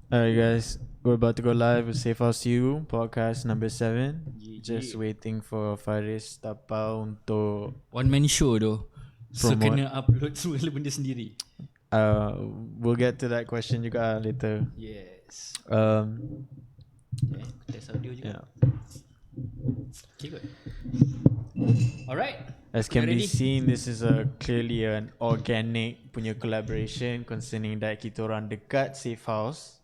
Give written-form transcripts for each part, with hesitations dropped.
Alright guys, we're about to go live with S2u podcast number 7. Just waiting for Faris Tapau untuk One man show tu. So Promote. kena upload semua benda sendiri. we'll get to that question juga later. Yes. Aku test audio juga. Yeah. Okay good. Alright. As can be seen, this is clearly an organic punya collaboration concerning that kita orang dekat Safehouse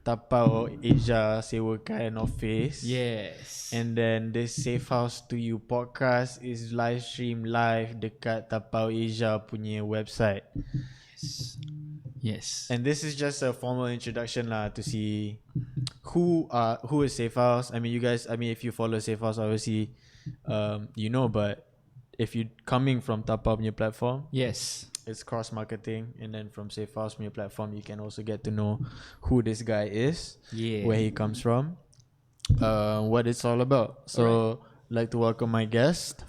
Tapau Asia sewakan office. Yes. And then this Safehouse to you podcast is live stream live dekat Tapau Asia punya website. Yes. And this is just a formal introduction lah to see who is Safehouse. I mean, you guys. I mean, if you follow Safehouse, obviously, you know. But if you coming from Tapau punya platform, Yes. it's cross marketing, and then from Safehouse punya platform, you can also get to know who this guy is, Yeah. where he comes from, what it's all about. So, like to welcome my guest,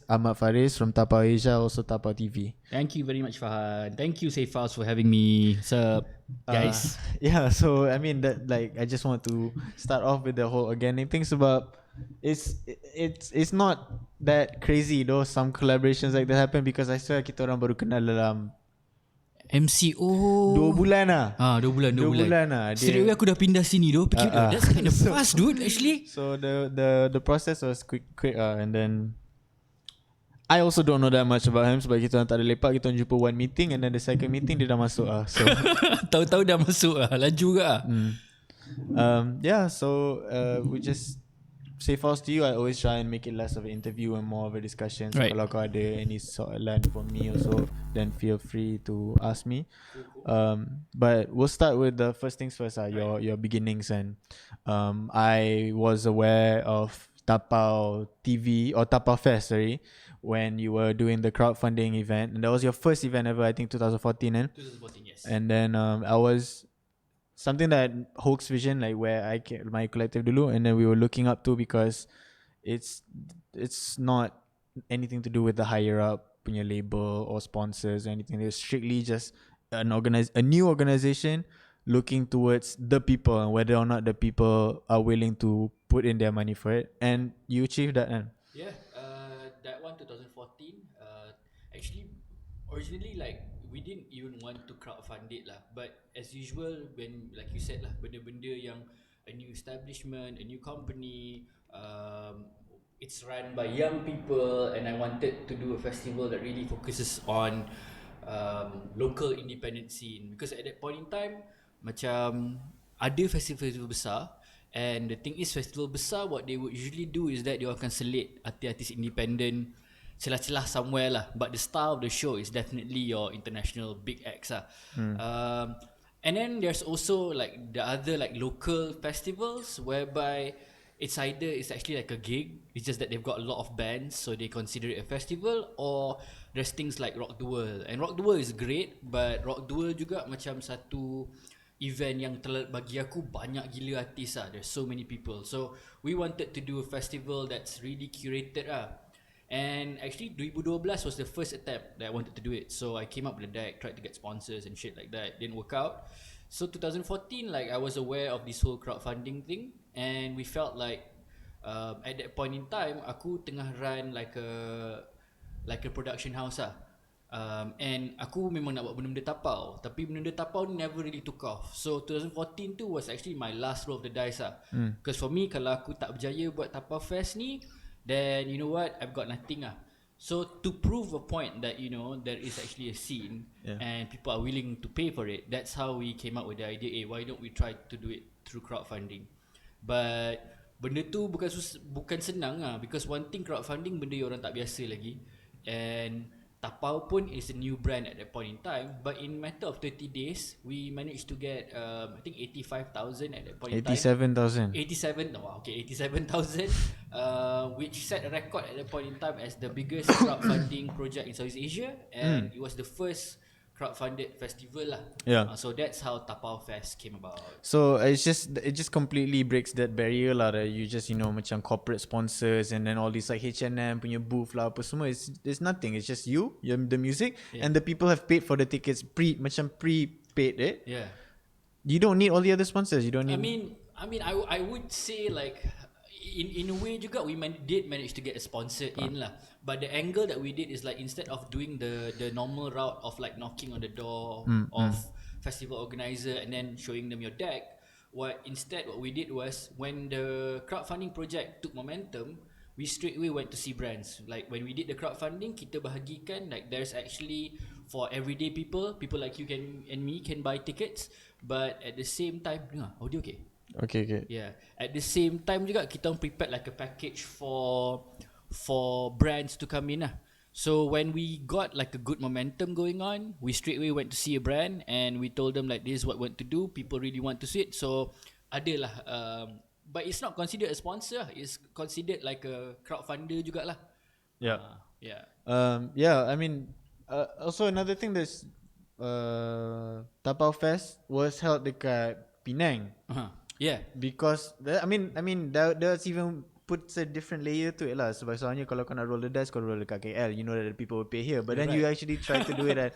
Ahmad Faris from Tapau Asia, also Tapau TV. Thank you very much, Fahan. Thank you, Safehouse, for having me. Sup, guys? Yeah, so I mean that I just want to start off with the whole organic things about it's not that crazy though, some collaborations like that happen, because I swear kita orang baru kenal dalam MCO 2 bulan lah. 2 bulan. 2 bulan lah. Straight away aku dah pindah sini tu. Fikir that's kind of fast, dude, actually. So the process was quick and then I also don't know that much about him sebab kita orang tak ada lepak, kita orang jumpa one meeting and then the second meeting dia dah masuk so Tahu-tahu dah masuk laju ke yeah, so we just Safehouse to you, I always try and make it less of an interview and more of a discussion. So Right. kalau kau ada any soalan for me also, then feel free to ask me. But we'll start with the first things first, your beginnings. And I was aware of Tapau TV or Tapau Fest, when you were doing the crowdfunding event, and that was your first event ever, I think 2014. 2014, yes. And then I was something that Hulk's Vision, like where my collective dulu, and then we were looking up to, because it's not anything to do with the higher up punya label or sponsors or anything. It's strictly just a new organization looking towards the people and whether or not the people are willing to put in their money for it. And you achieved that. Yeah, that one 2014. Actually, originally like we didn't even want to crowdfund it lah. But as usual, when like you said lah, benda-benda yang a new establishment, a new company, it's run by young people, and I wanted to do a festival that really focuses on local independent scene, because at that point in time, macam ada festival besar. And the thing is, festival besar, what they would usually do is that they akan selit artis-artis independent celah-celah somewhere lah. But the star of the show is definitely your international big acts lah. And then there's also like the other like local festivals whereby it's actually like a gig. It's just that they've got a lot of bands, so they consider it a festival. Or there's things like Rock the World. And Rock the World is great, but Rock the World juga macam satu event yang bagi aku banyak gila artis lah. There's so many people. So we wanted to do a festival that's really curated lah. And actually 2012 was the first attempt that I wanted to do it. So I came up with a deck, tried to get sponsors and shit like that. Didn't work out. So 2014, like I was aware of this whole crowdfunding thing, and we felt like at that point in time aku tengah run like a production house lah. And aku memang nak buat benda-benda tapau, tapi benda-benda tapau ni never really took off. So 2014 tu was actually my last roll of the dice lah. Because for me, kalau aku tak berjaya buat Tapau Fest ni, then you know what, I've got nothing lah. So to prove a point that you know there is actually a scene, and people are willing to pay for it, that's how we came up with the idea, why don't we try to do it through crowdfunding. But benda tu bukan senang lah, because one thing, crowdfunding benda yang orang tak biasa lagi. And Tapau pun is a new brand at that point in time, but in matter of 30 days we managed to get I think 85,000 at that point in time. 87,000. 87,000, which set a record at that point in time as the biggest crowdfunding project in Southeast Asia, and it was the first crowdfunded festival lah. So that's how Tapau Fest came about. So it just completely breaks that barrier lah, that you just macam corporate sponsors and then all these like H&M punya booth lah apa semua. It's nothing. It's just the music, and the people have paid for the tickets prepaid Yeah. You don't need all the other sponsors. You don't I need. mean, I would say like in a way juga we did manage to get a sponsor in lah. But the angle that we did is like instead of doing the normal route of like knocking on the door of festival organizer and then showing them your deck, what we did was when the crowdfunding project took momentum, we straight away went to see brands. Like when we did the crowdfunding, kita bahagikan like there's actually for everyday people like you and me can buy tickets, but at the same time, audio okay. Okay. Yeah. At the same time juga kita prepared like a package for brands to come in lah. So when we got like a good momentum going on, we straight away went to see a brand and we told them like this is what we want to do. People really want to see it. So adalah but it's not considered a sponsor. It's considered like a crowdfunder jugalah. Yeah. Yeah. Yeah. I mean, also another thing that's Tapau Fest was held dekat Penang. Yeah. Because I mean that's even puts a different layer to it lah. Sebab soalnya kalau kau nak roll the dice, kau roll dekat KL, you know that the people will pay here. But then you actually try to do it at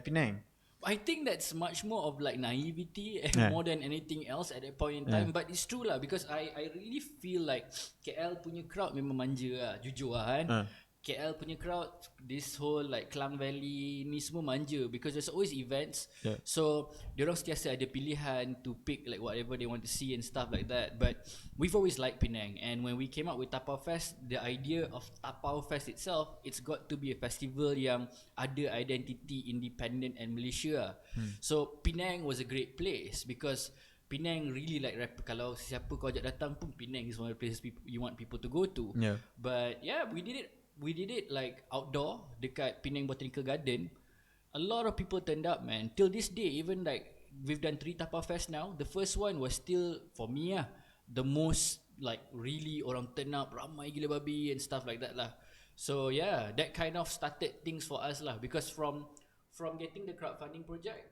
Penang. I think that's much more of like naivety and more than anything else at that point in time. But it's true lah, because I really feel like KL punya crowd memang manja lah, jujur lah kan. KL punya crowd, this whole like Klang Valley ni semua manja because there's always events. So diorang sentiasa ada pilihan to pick like whatever they want to see and stuff like that. But we've always liked Penang, and when we came up with Tapau Fest, the idea of Tapau Fest itself, it's got to be a festival yang ada identity independent and Malaysia. So Penang was a great place because Penang really like kalau siapa kau ajak datang pun, Penang is one of the places you want people to go to. But yeah, we did it like outdoor dekat Penang Botanical Garden. A lot of people turned up, man. Till this day, even like we've done 3 Tapau Fest now, the first one was still for me the most like really orang turn up, ramai gila babi and stuff like that lah. So yeah, that kind of started things for us lah, because from getting the crowdfunding project,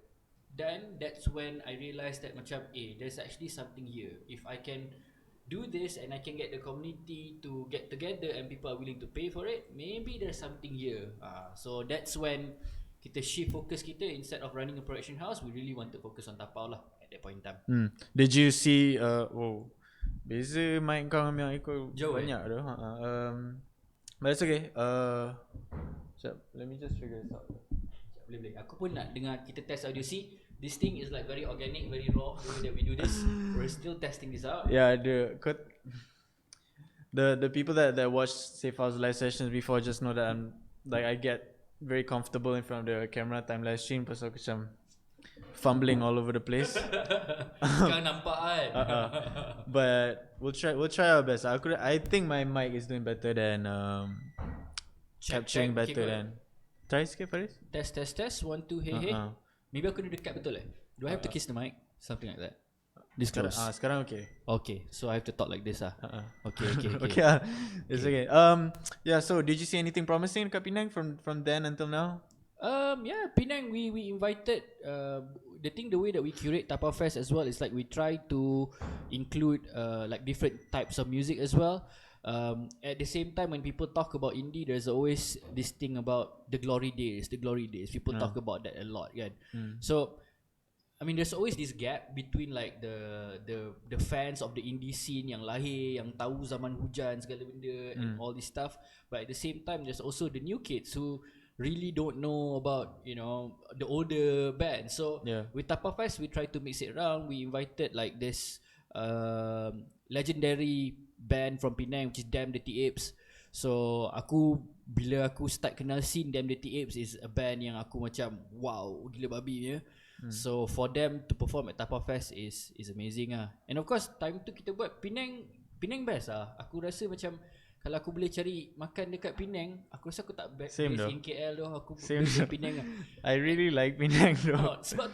then that's when I realized that macam there's actually something here. If I can do this and I can get the community to get together and people are willing to pay for it, maybe there's something here. So that's when kita shift focus kita. Instead of running a production house, we really want to focus on Tapau lah at that point in time. Did you see beza mic kau dengan mic aku jauh banyak tu. But it's okay. Let me just figure this out. Boleh. Aku pun nak dengar kita test audio. See, this thing is like very organic, very raw the way that we do this. We're still testing this out. Yeah, the people that watch Safehouse live sessions before just know that I'm like, I get very comfortable in front of the camera time live stream, pasal aku macam fumbling all over the place. Sekarang nampak kan. But we'll try our best. I think my mic is doing better than capturing better than. Try sikit, Faris. Test 1 2 hey. Maybe aku duduk dekat betul Do I have to kiss the mic? Something like that. This close. Sekarang okay. Okay, so I have to talk like this Okay. Okay. It's okay. Yeah, so did you see anything promising in Penang from then until now? Yeah, Penang, we invited the way that we curate Tapau Fest as well is like we try to include like different types of music as well. At the same time, when people talk about indie, there's always this thing about the glory days. People talk about that a lot, kan? So I mean, there's always this gap between like the fans of the indie scene yang lahir, yang tahu zaman hujan segala benda and all this stuff. But at the same time, there's also the new kids who really don't know about, the older bands. So with Tapau Fest, we try to mix it around. We invited like this legendary band from Penang, which is Damn Dirty Apes. So bila aku start kenal scene, Damn Dirty Apes is a band yang aku macam wow, gila babi ya. So for them to perform at Tapau Fest is amazing And of course time tu kita buat Penang best Aku rasa macam kalau aku boleh cari makan dekat Penang, aku rasa aku tak base in KL tu. Aku base in Penang I really like Penang though. Sebab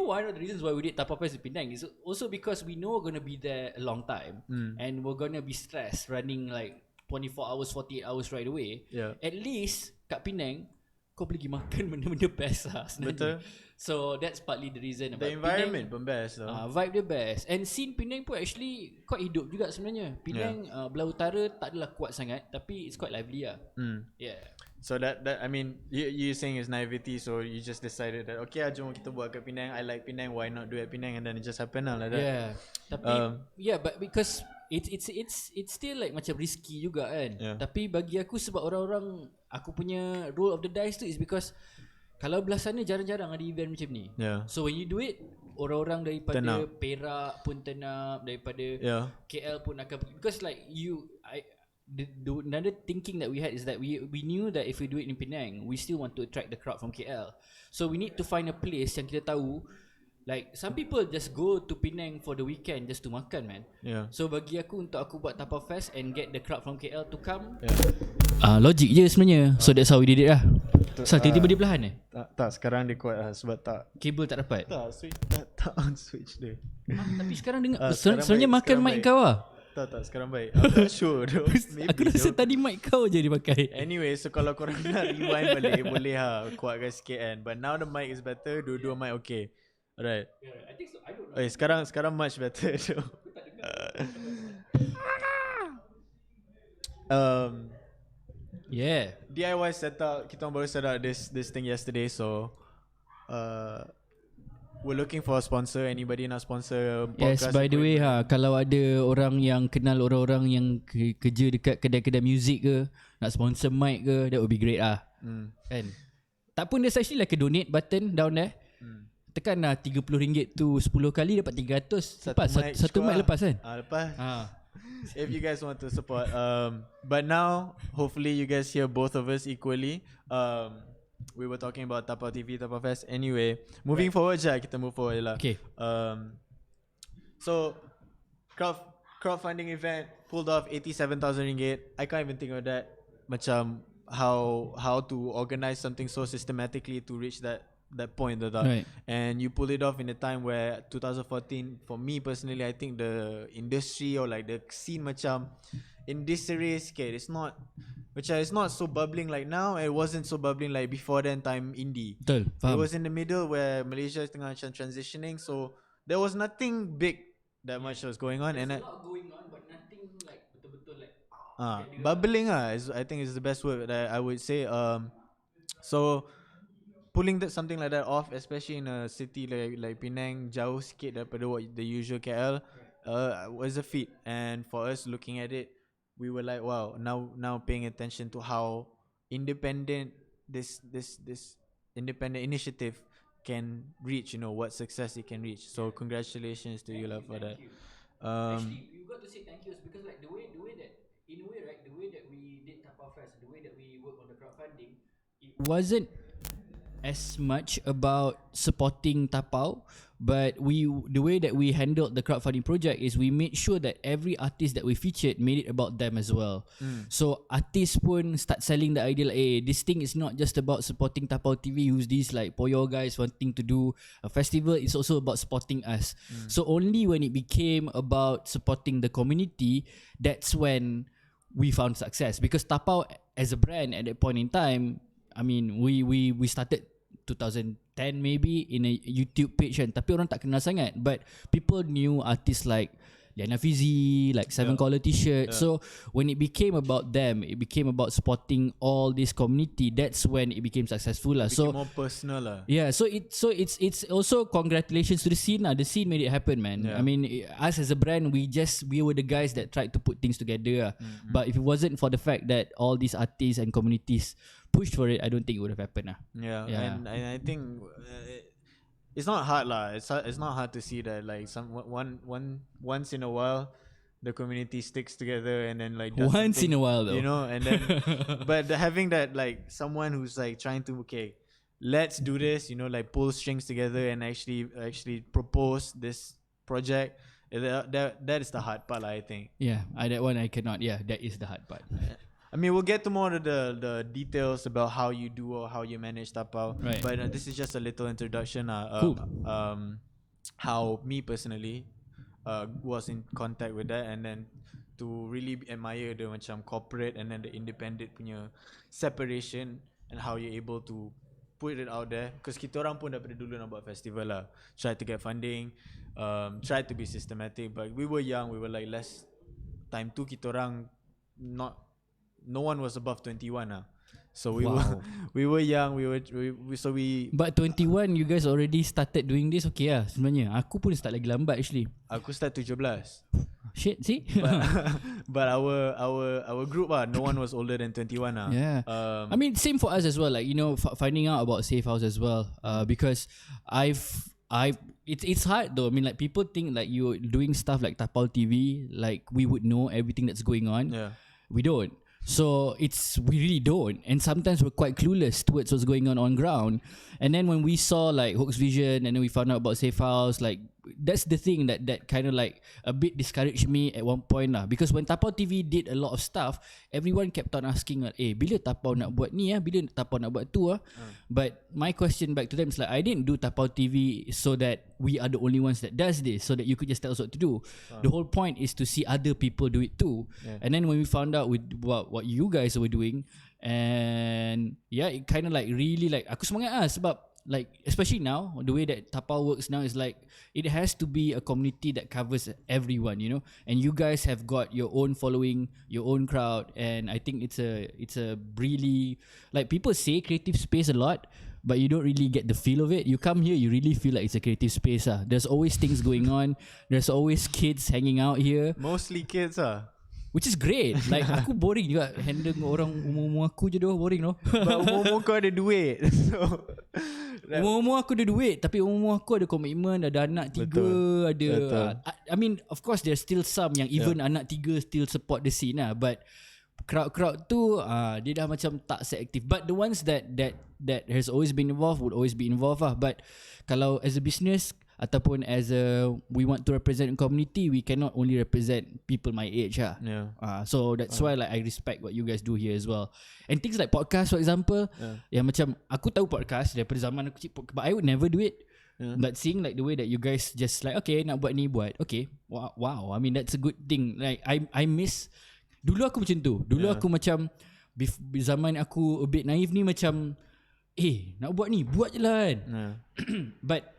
one of the reasons why we did Tapau Fest in Penang is also because we know we're going to be there a long time and we're going to be stressed running like 24 hours 48 hours right away. At least kat Penang kau boleh pergi makan benda-benda best sebenarnya. Betul. So that's partly the reason. The environment pun best though. Vibe dia best. And scene Penang pun actually quite hidup juga sebenarnya. Penang belah utara tak adalah kuat sangat, tapi it's quite lively Yeah. So that I mean, you saying is naivety. So you just decided that okay, jom kita buat kat Penang. I like Penang. Why not do it at Penang? And then it just happened like that. Yeah. Tapi but because it's still like macam risky juga kan. Yeah. Tapi bagi aku sebab orang-orang, aku punya roll of the dice tu is because kalau belah sana jarang-jarang ada event macam ni. Yeah. So when you do it, orang-orang daripada Turn up. Perak pun turn up, daripada KL pun akan pergi. Because like the another thinking that we had is that we knew that if we do it in Penang, we still want to attract the crowd from KL. So we need to find a place yang kita tahu. Like some people just go to Penang for the weekend just to makan, man. Yeah. So bagi aku, untuk aku buat Tapau Fest and get the crowd from KL to come, logic je sebenarnya. So that's how we did it lah. So tiba-tiba dia belahan Tak sekarang dia kuat sebab tak kabel tak dapat. Tak on switch dia. Tapi sekarang dengar baik, sebenarnya makan sekarang mic baik. kau lah. Tak sekarang baik. I'm not sure though. Maybe Aku rasa tadi mic kau je dia pakai. Anyway, so kalau korang nak rewind balik, boleh kuatkan sikit kan. But now the mic is better. Dua-dua mic okay. Alright. Yeah, I think so. I don't know. Sekarang much better though. Yeah. DIY setup. Kita orang baru set up this thing yesterday. So we're looking for a sponsor. Anybody nak sponsor podcast? Yes, by the way kalau ada orang yang kenal orang-orang yang kerja dekat kedai-kedai muzik ke, nak sponsor mic ke, that would be great Kan? Tak pun, there's actually like a donate button down there. Tekan lah RM30 tu 10 kali dapat 300. Satu mic lepas kan? Lepas. If you guys want to support, but now hopefully you guys hear both of us equally. We were talking about Tapau TV, Tapau Fest. Anyway, moving forward kita move forward lah. Okay. So crowdfunding event pulled off RM87,000. I can't even think of that. Macam how to organize something so systematically to reach that point Right. and you pull it off in a time where 2014, for me personally, I think the industry or like the scene macam in disarray sikit. It's not so bubbling like now. It wasn't so bubbling like before then time indie. Betul, It faham. was in the middle where Malaysia tengah macam transitioning, so there was nothing big that much was going on. There's and a lot going on, but nothing like betul-betul like bubbling I think is the best word that I would say. So pulling something like that off, especially in a city like Penang, jauh sikit daripada the usual KL, was a feat. And for us looking at it, we were like, wow, now paying attention to how independent this independent initiative can reach, what success it can reach. So congratulations to you for that. Actually, you got to say thank you because like the way that in a way, right, the way that we did Tapau Fest, the way that we work on the crowdfunding, it wasn't as much about supporting Tapau, but the way that we handled the crowdfunding project is we made sure that every artist that we featured made it about them as well. So artists pun start selling the idea like, this thing is not just about supporting Tapau TV, who's these like Poyo guys wanting to do a festival. It's also about supporting us. So only when it became about supporting the community, that's when we found success. Because Tapau as a brand at that point in time, I mean, we started 2010 maybe in a YouTube page kan, tapi orang tak kenal sangat, but people knew artists like Liana Fizi, like Seven Collar T-shirt. So when it became about them, it became about supporting all this community. That's when it became successful lah. So more personal lah. Yeah, so it's also congratulations to the scene lah. The scene made it happen, man. I mean, us as a brand, we were the guys that tried to put things together. But if it wasn't for the fact that all these artists and communities pushed for it, I don't think it would have happened. And I think it's not hard lah. It's not hard to see that like once in a while the community sticks together and then like once in a while though, and then but having that like someone who's like trying to let's do this, like pull strings together and actually propose this project. That is the hard part, I think. That one I cannot. That is the hard part. I mean, we'll get to more of the details about how you do or how you manage Tapau. Right. But this is just a little introduction. Cool. How me personally was in contact with that, and then to really admire the macam corporate and then the independent punya separation and how you're able to put it out there. Because kita orang pun daripada dulu nak buat festival lah. Try to get funding, try to be systematic. But we were young, we were like less. Time tu kita orang no one was above 21 lah. So we Wow. we were young. So we. But 21 you guys already started doing this. Okay lah sebenarnya. Aku pun start lagi lambat actually. Aku start 17. Shit, see? But but our group no one was older than 21 Yeah. I mean same for us as well, like you know finding out about Safehouse as well, because it's hard though. I mean like people think like you're doing stuff like Tapau TV, like we would know everything that's going on. Yeah. We don't. So we really don't, and sometimes we're quite clueless towards what's going on ground. And then when we saw like Hoax Vision, and then we found out about Safehouse, like that's the thing that kind of like a bit discouraged me at one point lah. Because when Tapau TV did a lot of stuff, everyone kept on asking like, bila Tapau nak buat ni bila Tapau nak buat tu But my question back to them is like, I didn't do Tapau TV so that we are the only ones that does this, so that you could just tell us what to do. The whole point is to see other people do it too. And then when we found out with what you guys were doing, and yeah, it kind of like really like aku semangat sebab like especially now the way that Tapau works now is like it has to be a community that covers everyone, you know. And you guys have got your own following, your own crowd, and I think it's a really, like people say creative space a lot, but you don't really get the feel of it. You come here, you really feel like it's a creative space. There's always things going on. There's always kids hanging out here. Mostly kids Which is great. Like aku boring juga handle orang umur-umur aku je doh, boring no. But umur kau ada duit. So umur aku ada duit, tapi umur aku ada komitmen, ada anak 3, ada I mean of course there's still some yang even anak 3 still support the scene lah, but crowd tu dia dah macam tak seaktif. But the ones that has always been involved would always be involved lah. But kalau as a business ataupun as we want to represent a community, we cannot only represent people my age so that's why like I respect what you guys do here as well. And things like podcast for example, yang macam aku tahu podcast daripada zaman aku kecil, but I would never do it. But seeing like the way that you guys just like, okay nak buat ni buat, okay, wow, I mean that's a good thing. Like I miss, dulu aku macam tu. Dulu aku macam zaman aku a bit naive ni, macam nak buat ni buat je lah kan. But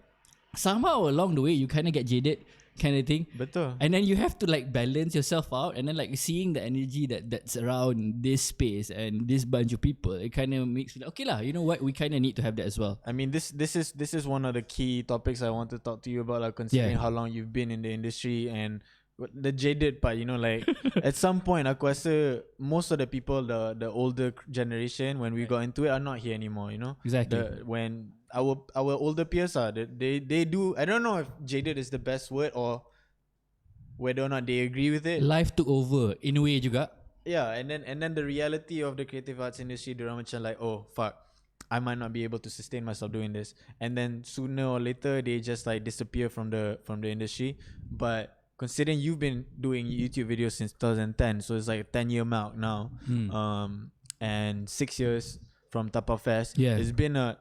somehow along the way you kind of get jaded kind of thing. Betul. And then you have to like balance yourself out, and then like seeing the energy that's around this space and this bunch of people, it kind of makes me like, okay lah, you know what, we kind of need to have that as well. I mean this is one of the key topics I want to talk to you about, like considering how long you've been in the industry and the jaded part, you know, like at some point aku rasa most of the people, the older generation, when we got into it, are not here anymore, you know. Exactly. When our older peers they do, I don't know if jaded is the best word or whether or not they agree with it. Life took over in a way juga. Yeah, and then the reality of the creative arts industry, they're macam like, oh fuck, I might not be able to sustain myself doing this, and then sooner or later they just like disappear from the industry. But considering you've been doing YouTube videos since 2010, so it's like a 10-year mark now, and 6 years from Tapau Fest, it's been a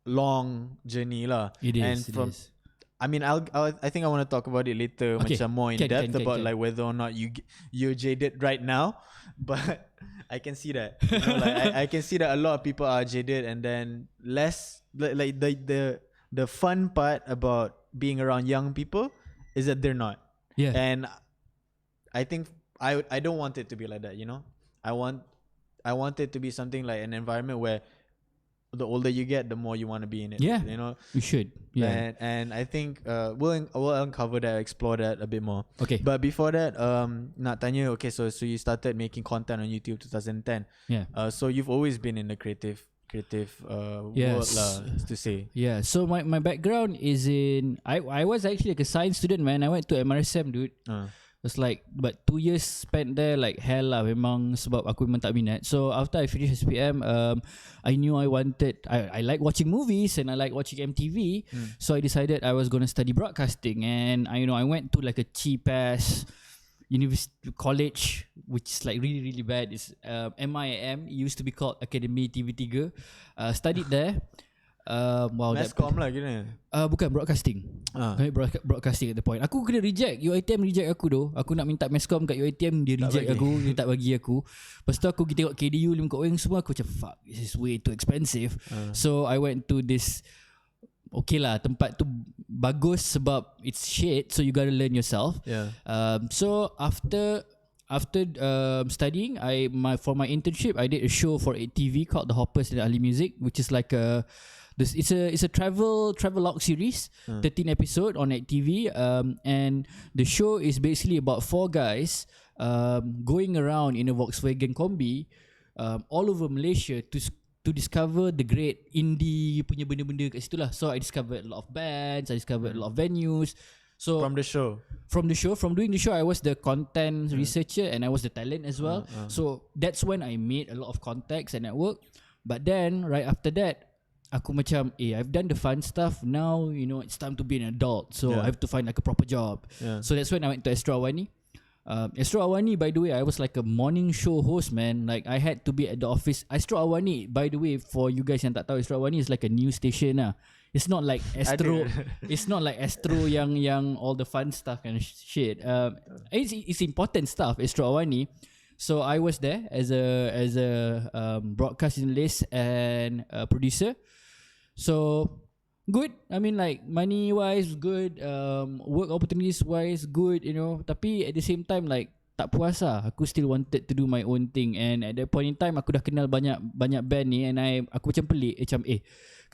long journey lah. It is. And it is. I mean, I think I want to talk about it later, macam more in depth about like whether or not you're jaded right now. But I can see that, you know, like I can see that a lot of people are jaded, and then less like the fun part about being around young people is that they're not. Yeah. And I think I don't want it to be like that, you know. I want it to be something like an environment where the older you get, the more you want to be in it. Yeah, you know. You should. Yeah. And I think we'll uncover that, explore that a bit more. Okay. But before that, nak tanya, okay, so you started making content on YouTube 2010. Yeah. So you've always been in the creative world lah, to say. Yeah. So my background is in, I was actually like a science student, man. I went to MRSM, dude. It's like, but 2 years spent there like hell lah, memang sebab aku memang tak minat. So after I finished SPM, I knew I like watching movies and I like watching MTV. So I decided I was gonna study broadcasting, and I went to like a cheap ass university college, which is like really really bad. It's MIM. It used to be called Academy TV3. Studied there. Wow, Masscom lah kira. Bukan, broadcasting. Broadcasting at the point. Aku kena reject. UiTM reject aku doh. Aku nak minta Masscom kat UiTM, dia reject aku, dia tak bagi aku. Lepas tu aku tengok KDU 5 orang semua, aku macam fuck, this is way too expensive. So I went to this, okay lah, tempat tu bagus sebab it's shit, so you gotta learn yourself. Yeah. So after after studying, for my internship, I did a show for TV called The Hoppers and Ali Music, which is like it's a travel log series, 13 episode on TV, and the show is basically about four guys going around in a Volkswagen Kombi all over Malaysia to discover the great indie punya benda-benda kat situ lah. So I discovered a lot of bands, I discovered a lot of venues. So from doing the show, I was the content researcher and I was the talent as well. So that's when I made a lot of contacts and network. But then right after that, aku macam, I've done the fun stuff. Now, it's time to be an adult. So I have to find like a proper job. So that's when I went to S2u Awani. S2u Awani, by the way, I was like a morning show host, man. Like I had to be at the office. S2u Awani, by the way, for you guys yang tak tahu, S2u Awani is like a news station lah. It's not like Astro. It's not like Astro yang all the fun stuff and shit. It's important stuff. S2u Awani. So I was there as a broadcast journalist and a producer. So good. I mean, like money wise good, work opportunities wise good. Tapi at the same time, like tak puas lah. Aku still wanted to do my own thing. And at that point in time, aku dah kenal banyak band ni. And aku macam pelik,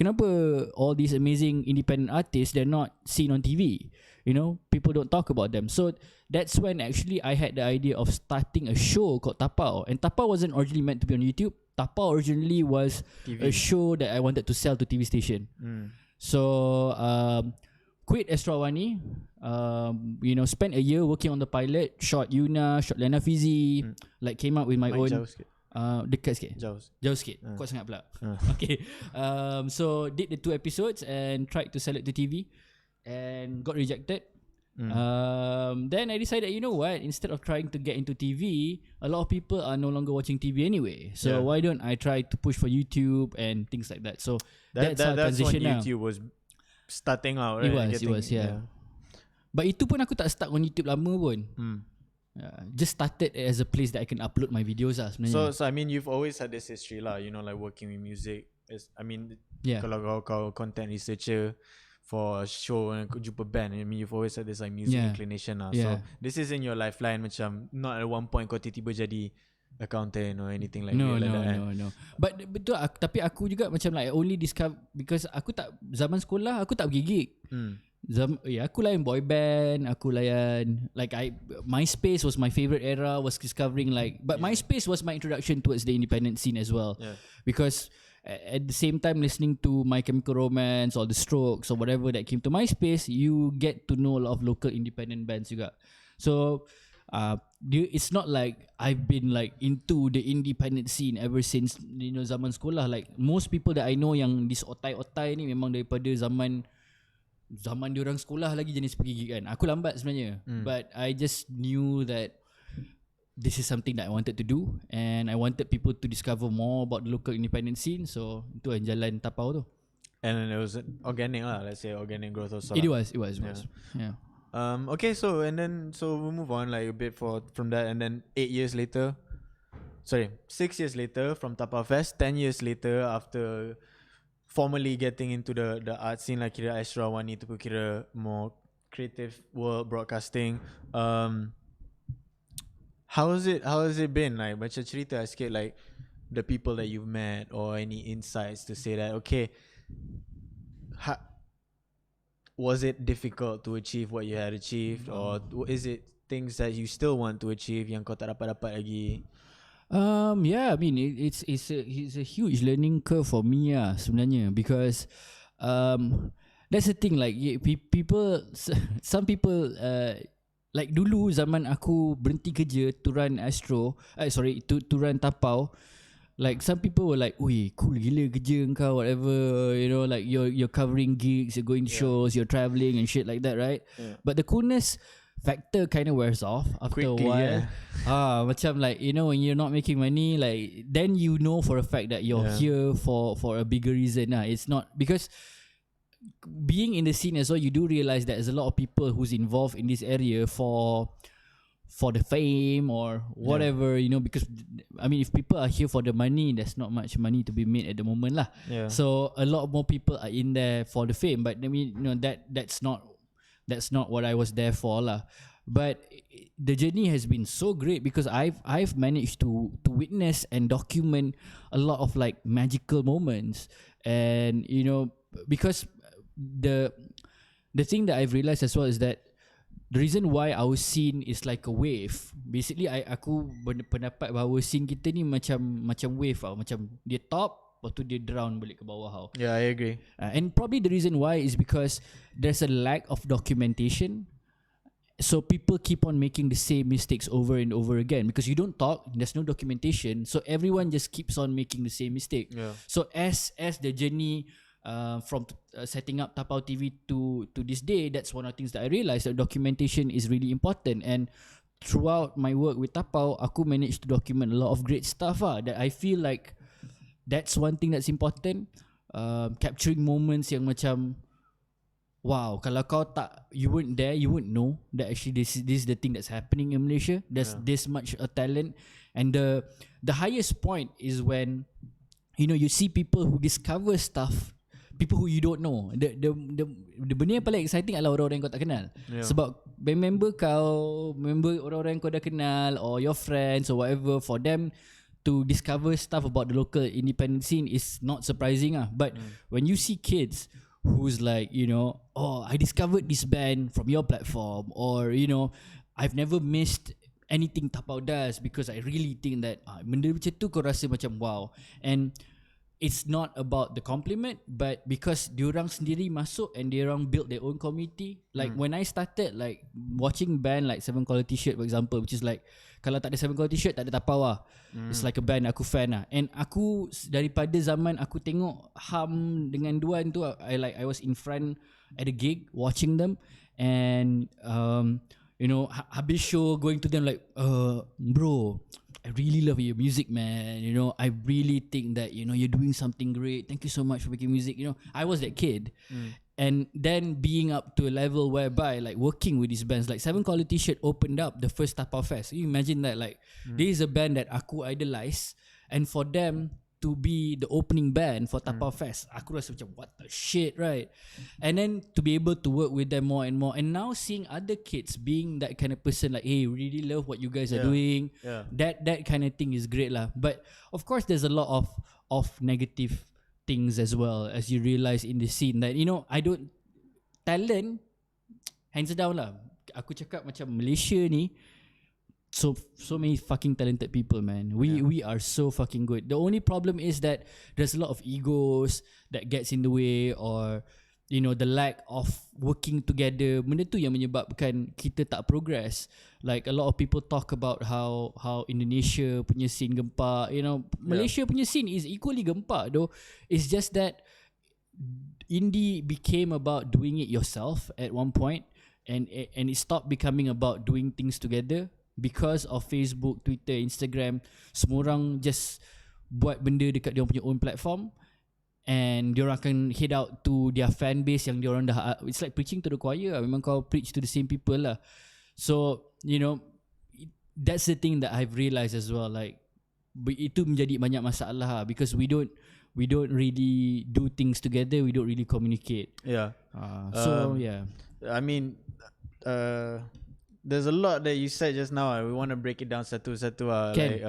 kenapa all these amazing independent artists, they're not seen on TV? People don't talk about them. So that's when actually I had the idea of starting a show called Tapau. And Tapau wasn't originally meant to be on YouTube. Tapau originally was TV. A show that I wanted to sell to TV station. So quit S2u Awani, spent a year working on the pilot, shot Yuna, shot Lena Fizi, like came up with my own. Dekat sikit. Jauh sikit. Kuat sangat pula. Okay. So did the 2 episodes and tried to sell it to TV and got rejected. Then I decided, you know what, instead of trying to get into TV, a lot of people are no longer watching TV anyway. So why don't I try to push for YouTube and things like that. So that's how transition when YouTube was starting out, right? It was. But itu pun aku tak start on YouTube lama pun. Just started as a place that I can upload my videos lah sebenarnya. So I mean, you've always had this history lah, like working with music. Kalau kau content researcher for a show and kau jumpa band, I mean, you've always had this like music inclination lah. So this isn't your lifeline, macam not at one point kau tiba-tiba jadi accountant or anything like no. But betul, tapi aku juga macam like only discover because aku tak, zaman sekolah aku tak pergi gig. Aku layan boy band, aku layan like MySpace was my favorite era, was discovering but MySpace was my introduction towards the independent scene as well. Because at the same time listening to My Chemical Romance or The Strokes or whatever that came to MySpace, you get to know a lot of local independent bands juga. So it's not like I've been like into the independent scene ever since zaman sekolah. Like most people that I know yang this otai-otai ni memang daripada zaman diorang sekolah lagi jenis pergi gig kan. Aku lambat sebenarnya, but I just knew that this is something that I wanted to do and I wanted people to discover more about the local independent scene. So itu yang jalan Tapau tu. And it was organic lah, let's say organic growth also. It was. Yeah. Okay, so we'll move on like a bit from that, and then 6 years later from Tapau Fest, 10 years later after formally getting into the art scene, like kira S2u Awani tu kira more creative world broadcasting. How has it been? Like macam cerita sikit like the people that you've met or any insights to say that was it difficult to achieve what you had achieved, or is it things that you still want to achieve yang kau tak dapat lagi? I mean it's a huge learning curve for me sebenarnya, because that's the thing, like some people like dulu zaman aku berhenti kerja to run to run Tapau, like some people were like, "Ui, cool gila kerja kau, whatever, like you're covering gigs, you're going to shows, you're traveling and shit like that, right?" But the coolness factor kind of wears off after quickly, a while. Macam like when you're not making money, like then for a fact that you're here for a bigger reason. It's not because being in the scene as well, you do realize that there's a lot of people who's involved in this area for the fame or whatever, because I mean if people are here for the money, there's not much money to be made at the moment lah. So a lot more people are in there for the fame, but I mean that's not that's not what I was there for lah. But the journey has been so great because I've managed to witness and document a lot of like magical moments, and you know, because the thing that I've realized as well is that the reason why our scene is like a wave, basically aku berpendapat bahawa scene kita ni macam wave tau, macam dia top lepas tu dia drown balik ke bawah tau. Yeah, I agree. And probably the reason why is because there's a lack of documentation. So people keep on making the same mistakes over and over again because you don't talk, there's no documentation, so everyone just keeps on making the same mistake. Yeah. So as the journey from setting up Tapau TV to this day, that's one of the things that I realized, that documentation is really important. And throughout my work with Tapau, aku managed to document a lot of great stuff that I feel like that's one thing that's important. Capturing moments yang macam, wow, kalau kau you weren't there, you wouldn't know that actually this is the thing that's happening in Malaysia. There's this much talent, and the highest point is when you know you see people who discover stuff, people who you don't know. The benda yang paling exciting adalah orang-orang yang kau tak kenal. Sebab member orang-orang yang kau dah kenal, or your friends or whatever, for them to discover stuff about the local independent scene is not surprising but when you see kids who's like, you know, oh, I discovered this band from your platform, or you know, I've never missed anything Tapau does because I really think that benda macam tu kau rasa macam wow. And it's not about the compliment, but because diorang sendiri masuk and diorang build their own community. Like when I started like watching band like 7 Quality Shirt for example, which is like, kalau tak ada 7 Quality Shirt tak ada Tapau It's like a band aku fan and aku daripada zaman aku tengok Ham dengan Duan tu, I was in front at a gig watching them, and you know, habis show going to them like, bro, I really love your music, man. You know, I really think that, you know, you're doing something great. Thank you so much for making music. You know, I was that kid. And then being up to a level whereby like working with these bands, like 7 Quality Shirt opened up the first Tapau Fest. You imagine that, like this is a band that aku idolize, and for them to be the opening band for Tapau Fest, aku rasa macam what the shit, right? And then to be able to work with them more and more, and now seeing other kids being that kind of person, like, hey, really love what you guys are doing. That kind of thing is great lah. But of course there's a lot of negative things as well, as you realize in the scene that, you know, talent hands down lah. Aku cakap macam Malaysia ni, so many fucking talented people, man. We are so fucking good. The only problem is that there's a lot of egos that gets in the way, or you know, the lack of working together. Benda tu yang menyebabkan kita tak progress. Like a lot of people talk about how Indonesia punya scene gempak. You know, Malaysia punya scene is equally gempak though. It's just that indie became about doing it yourself at one point, and it stopped becoming about doing things together. Because of Facebook, Twitter, Instagram, semua orang just buat benda dekat dia punya own platform, and diorang akan head out to their fan base yang diorang dah, it's like preaching to the choir. Memang kau preach to the same people lah. So you know, that's the thing that I've realized as well. Like itu menjadi banyak masalah because we don't really do things together. We don't really communicate. So yeah, I mean, there's a lot that you said just now. We want to break it down satu-satu. Like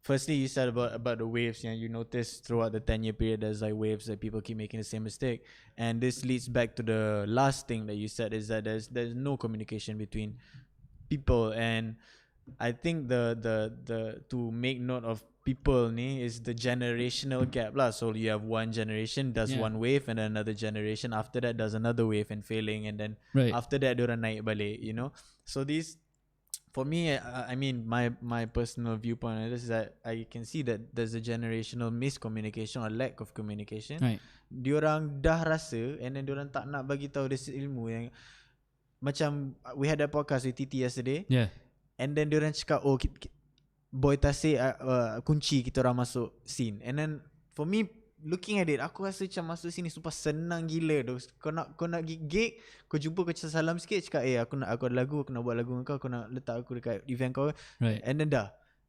firstly, you said about the waves. You notice throughout the 10-year period, there's like waves that people keep making the same mistake, and this leads back to the last thing that you said, is that there's no communication between people. And I think the to make note of people ni is the generational gap lah. So you have one generation does one wave, and then another generation after that does another wave and failing, and then after that diorang naik balik, you know. So these, for me, I mean, my personal viewpoint on this is that I can see that there's a generational miscommunication or lack of communication. Diorang dah rasa, and then diorang tak nak bagi tahu this ilmu yang macam we had that podcast with Titi yesterday. And then diorang cakap, oh, Boy Tasik kunci kita orang masuk scene. And then for me, looking at it, aku rasa macam masuk sini super senang gila tu. Kau nak gig, kau jumpa, kau salam sikit, cakap aku ada lagu, aku nak buat lagu dengan kau nak letak aku dekat event kau. And then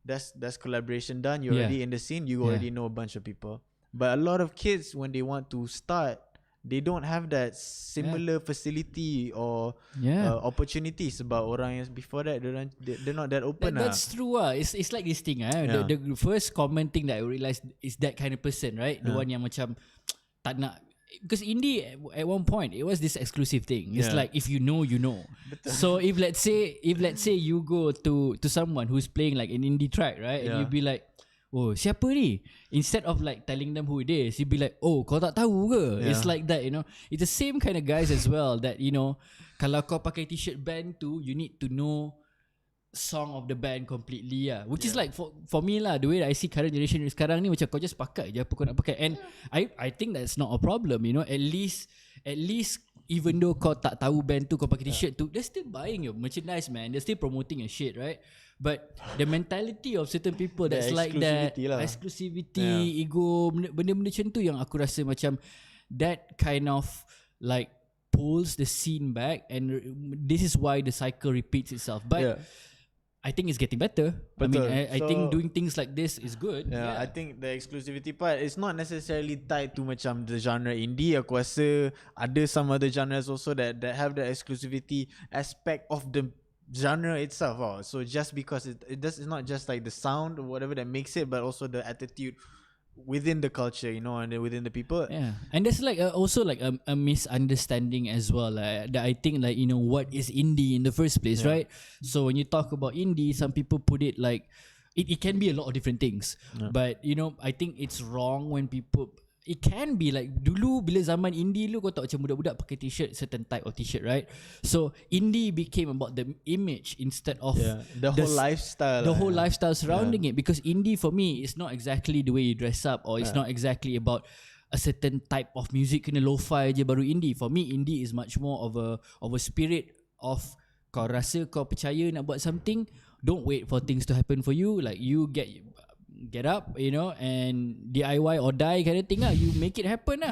that's collaboration done. You're already in the scene, you already know a bunch of people. But a lot of kids, when they want to start they don't have that similar facility or opportunities. Sebab orang yang before that they're not that open. That's true. It's like this thing. The first common thing that I realized is that kind of person, right? The one yang macam tak nak. Because indie at one point it was this exclusive thing. It's like if you know, you know. So if let's say you go to someone who's playing like an indie track, right, and you be like, oh, siapa ni? Instead of like telling them who it is, you'd be like, oh, kau tak tahu ke? It's like that, you know. It's the same kind of guys as well that, you know, kalau kau pakai t-shirt band tu, you need to know song of the band completely which is like for me lah, the way that I see current generation sekarang ni, macam kau just pakai je apa kau nak pakai, and I think that's not a problem, you know. At least even though kau tak tahu band tu, kau pakai t-shirt tu, they're still buying your merchandise, man. They're still promoting your shit, right? But the mentality of certain people that's like that exclusivity, ego, benda-benda macam tu yang aku rasa macam that kind of like pulls the scene back, and this is why the cycle repeats itself. But I think it's getting better. Betul. I think doing things like this is good. I think the exclusivity part is not necessarily tied to macam the genre indie. Aku rasa ada some other genres also that have the exclusivity aspect of the genre itself. So just because it's not just like the sound or whatever that makes it, but also the attitude within the culture, you know, and within the people. And there's like also like a misunderstanding as well, that I think, like, you know, what is indie in the first place, right? So when you talk about indie, some people put it like it can be a lot of different things, but you know, I think it's wrong when people, it can be like dulu bila zaman indie lu, kau tahu macam budak-budak pakai t-shirt, certain type of t-shirt, right? So indie became about the image instead of the whole lifestyle. The whole lifestyle surrounding it, because indie for me is not exactly the way you dress up, or it's not exactly about a certain type of music, kena lo-fi je baru indie. For me, indie is much more of a spirit of kau rasa kau percaya nak buat something, don't wait for things to happen for you, like you get up, you know, and DIY or die kind of thing lah. You make it happen lah.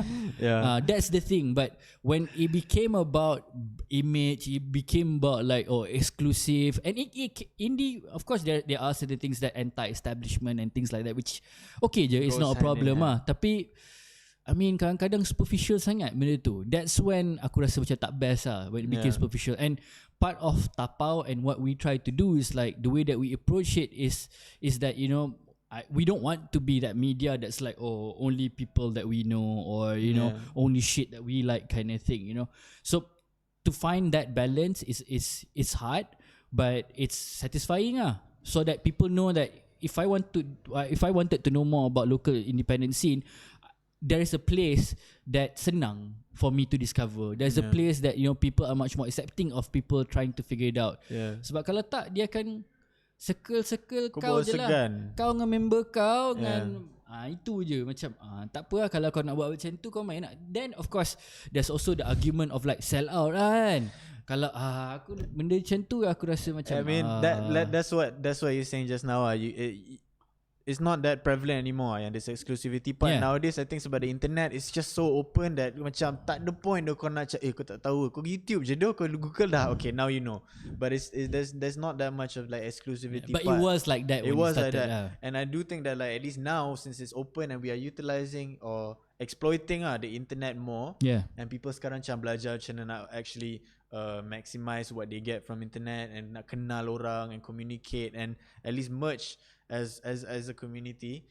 That's the thing. But when it became about image, it became about like exclusive, and indie, of course there are certain things that anti-establishment and things like that, which okay je, it's not a problem lah. Tapi I mean, kadang-kadang superficial sangat benda tu. That's when aku rasa macam tak best lah, when it became superficial. And part of Tapau and what we try to do is like the way that we approach it is that, you know, we don't want to be that media that's like, oh, only people that we know, or you know, only shit that we like kind of thing, you know. So to find that balance is hard, but it's satisfying so that people know that if I wanted to know more about local independent scene, there is a place that senang for me to discover. There's a place that, you know, people are much more accepting of people trying to figure it out. Sebab kalau tak, dia akan circle kau je lah. Kau dengan member kau dengan itu je, macam tak apa lah kalau kau nak buat macam tu, kau main lah. Then of course there's also the argument of like sell out kan. Kalau aku benda macam tu, aku rasa macam I mean that's what you're saying just now. It's not that prevalent anymore, and this exclusivity part nowadays. I think sebab the internet is just so open that macam tak ada point dah kau nak kau tak tahu, kau YouTube je dah, kau Google dah, okay, now you know. But there's not that much of like exclusivity but part. it was like that. It was like that. And I do think that like at least now, since it's open and we are utilizing or exploiting the internet more, and people sekarang macam belajar macam mana nak actually maximize what they get from internet, and nak kenal orang and communicate and at least merge as a community.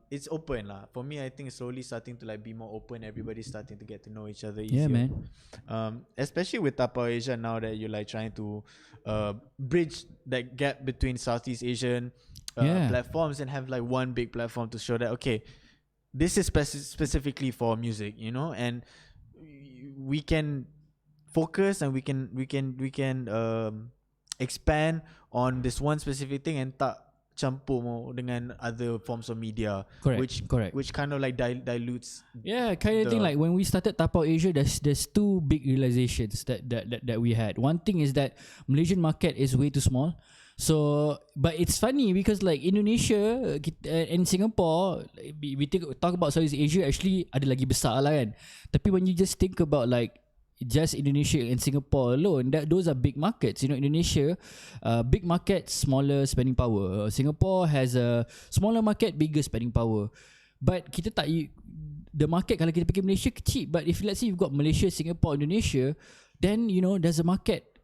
It's open lah. For me, I think it's slowly starting to like be more open. Everybody's starting to get to know each other easier. Man. Especially with Tapau Asia now, that you're like trying to bridge that gap between Southeast Asian platforms and have like one big platform to show that, okay, this is specifically for music, you know, and we can focus and we can expand on this one specific thing and tak campur more dengan other forms of media. Correct. Which kind of like dilutes. Kind of thing. Like when we started Tapau Asia, there's two big realizations that we had. One thing is that Malaysian market is way too small. So, but it's funny because like Indonesia and Singapore, we talk about Southeast Asia, actually ada lagi besar lah kan. Tapi when you just think about like just Indonesia and Singapore alone, those are big markets. You know, Indonesia, big market, smaller spending power. Singapore has a smaller market, bigger spending power. But kita tak, the market kalau kita pergi Malaysia kecil, but if let's say you've got Malaysia, Singapore, Indonesia, then there's a market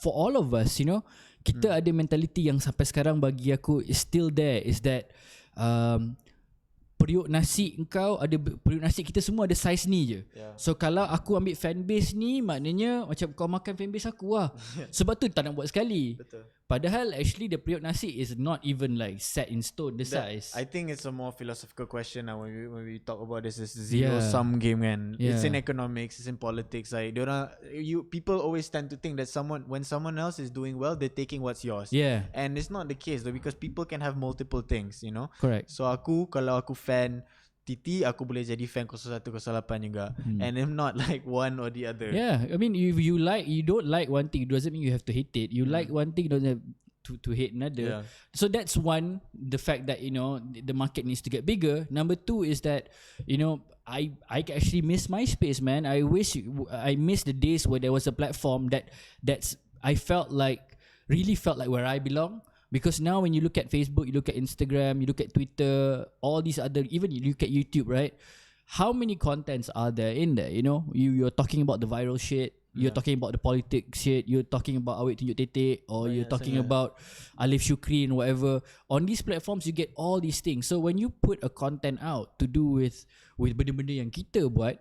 for all of us. Kita ada mentality yang sampai sekarang bagi aku is still there, is that periuk nasi periuk nasi kita semua ada saiz ni je. So kalau aku ambil fanbase ni, maknanya macam kau makan fanbase aku lah. Sebab tu tak nak buat sekali. Betul. Padahal actually the periuk nasi is not even like set in stone the size. I think it's a more philosophical question now when we talk about this is zero sum game, and it's in economics, it's in politics. Like people always tend to think that when someone else is doing well, they're taking what's yours. Yeah. And it's not the case though, because people can have multiple things, Correct. So kalau aku fan TT, aku boleh jadi fan 01, 08 juga. And I'm not like one or the other. Yeah, I mean if you don't like one thing, it doesn't mean you have to hate it. You like one thing, don't have to hate another. So that's one, the fact that the market needs to get bigger. Number two is that I actually miss MySpace, man. I miss the days where there was a platform I really felt like where I belong. Because now when you look at Facebook, you look at Instagram, you look at Twitter, all these other, even you look at YouTube, right? How many contents are there in there? You're talking about the viral shit, you're talking about the politics shit, you're talking about Awet Tunjuk Tetek, or you're talking about Alif Shukri and whatever. On these platforms, you get all these things. So when you put a content out to do with benda-benda yang kita buat,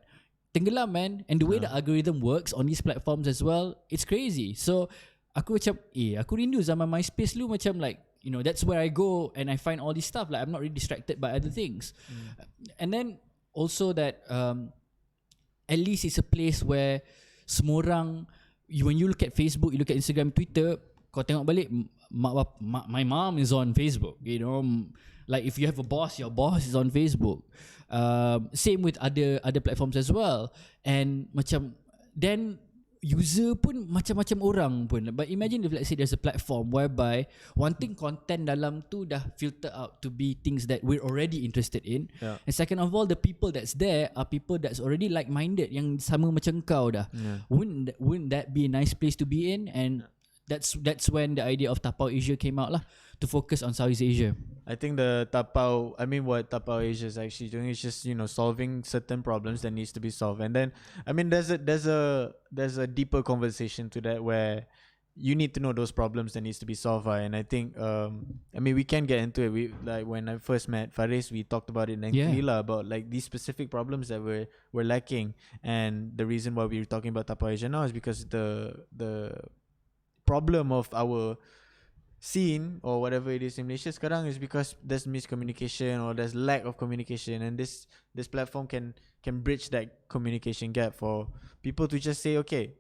tenggelam, man. And the way the algorithm works on these platforms as well, it's crazy. So aku macam aku rindu zaman MySpace dulu, macam like that's where I go and I find all this stuff, like I'm not really distracted by other things. And then also that at least it's a place where semua orang, when you look at Facebook, you look at Instagram, Twitter, kau tengok balik my mom is on Facebook, like if you have a boss, your boss is on Facebook. Same with other platforms as well. And macam then user pun macam-macam orang pun. But imagine if let's say there's a platform whereby wanting content dalam tu dah filter out to be things that we're already interested in. And second of all, the people that's there are people that's already like-minded, yang sama macam kau dah. Wouldn't that be a nice place to be in? And that's when the idea of Tapau Asia came out lah, to focus on Southeast Asia. I think what Tapau Asia is actually doing is just solving certain problems that needs to be solved. And then there's a deeper conversation to that, where you need to know those problems that needs to be solved. And I think we can get into it. We, like when I first met Faris, we talked about it lengthily about like these specific problems that we're lacking. And the reason why we're talking about Tapau Asia now is because the problem of our scene or whatever it is in Malaysia sekarang is because there's miscommunication or there's lack of communication, and this platform can bridge that communication gap for people to just say, okay,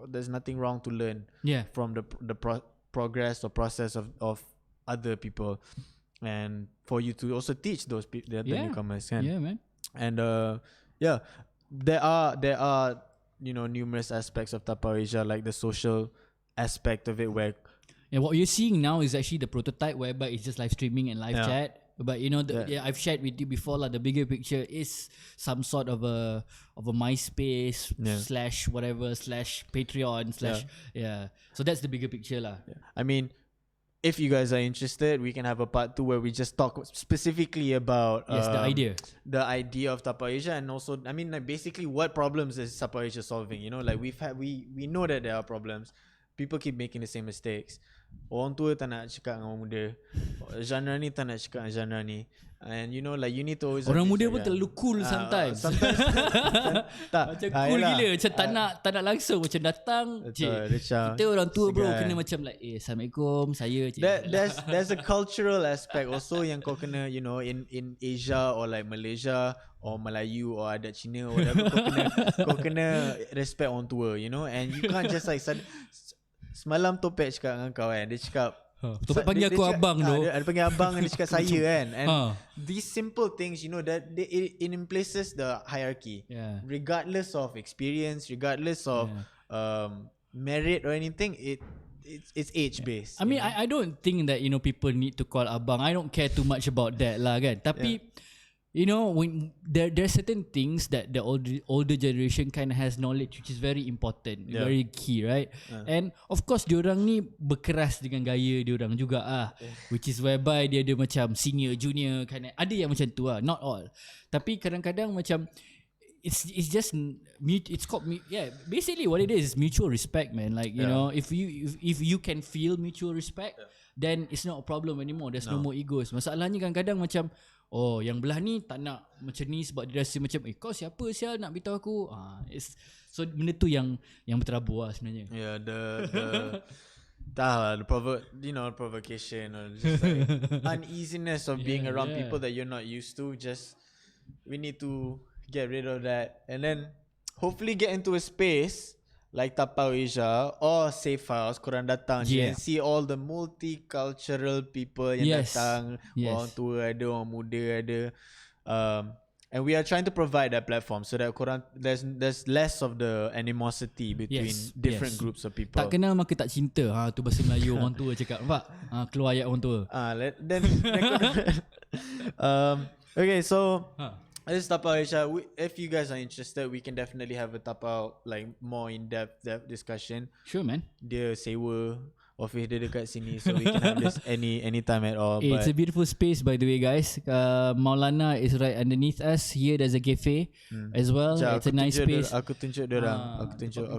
there's nothing wrong to learn from the progress or process of other people, and for you to also teach those the newcomers. Man. And there are numerous aspects of Tapau Asia, like the social aspect of it, where what you're seeing now is actually the prototype, whereby it's just live streaming and live chat. But I've shared with you before lah, the bigger picture is some sort of a MySpace slash whatever slash Patreon slash So that's the bigger picture lah. I mean, if you guys are interested, we can have a part 2 where we just talk specifically about the idea of Tapau Asia, and also like basically what problems is Tapau Asia solving. Like we know that there are problems. People keep making the same mistakes. Orang tua tak nak cakap dengan orang muda. Genre ni tak nak cakap dengan genre ni. And like you need to always, orang muda pun terlalu cool sometimes. Macam cool gila, macam tak nak langsung, macam datang kita orang tua bro kena macam like Assalamualaikum, saya there's a cultural aspect also yang kau kena in Asia or like Malaysia or Melayu or adat Cina or whatever, kau kena respect orang tua, and you can't just like semalam Topek cakap dengan kau kan, dia cakap Topek panggil aku abang tu. Dia panggil abang and dia cakap saya kan. And these simple things, that it in places the hierarchy. Regardless of experience, regardless of merit or anything, it's age based. I mean, I don't think that people need to call abang. I don't care too much about that lah kan. Tapi when there are certain things that the older generation kind of has knowledge, which is very important, very key, right? And of course diorang ni berkeras dengan gaya diorang juga which is whereby dia ada macam senior, junior, kind of, ada yang macam tu not all. Tapi kadang-kadang macam it's just it's called basically what it is mutual respect, man. Like you know, if you can feel mutual respect, then it's not a problem anymore. There's no more egos. Masalahnya kadang-kadang macam yang belah ni tak nak macam ni sebab dia rasa macam kau siapa sial nak beritahu aku. It's so benda tu yang berterabur lah sebenarnya. Yeah, the provocation or just like uneasiness of being around people that you're not used to. Just we need to get rid of that, and then hopefully get into a space like Tapau Asia or Safehouse. Korang datang and see all the multicultural people yang datang. Orang tua ada, orang muda ada. And we are trying to provide that platform so that korang, there's less of the animosity between different groups of people. Tak kenal maka tak cinta. Tu bahasa Melayu orang tua cakap. Nampak? Keluar ayat orang tua. Then okay, so this is Tapau Asia. If you guys are interested, we can definitely have a Tapau like more in-depth discussion. Sure, man. Dia sewa office dia dekat sini, so we can have this anytime at all. It's a beautiful space, by the way, guys. Maulana is right underneath us. Here there's a cafe as well. It's a nice space. Aku tunjuk dia orang.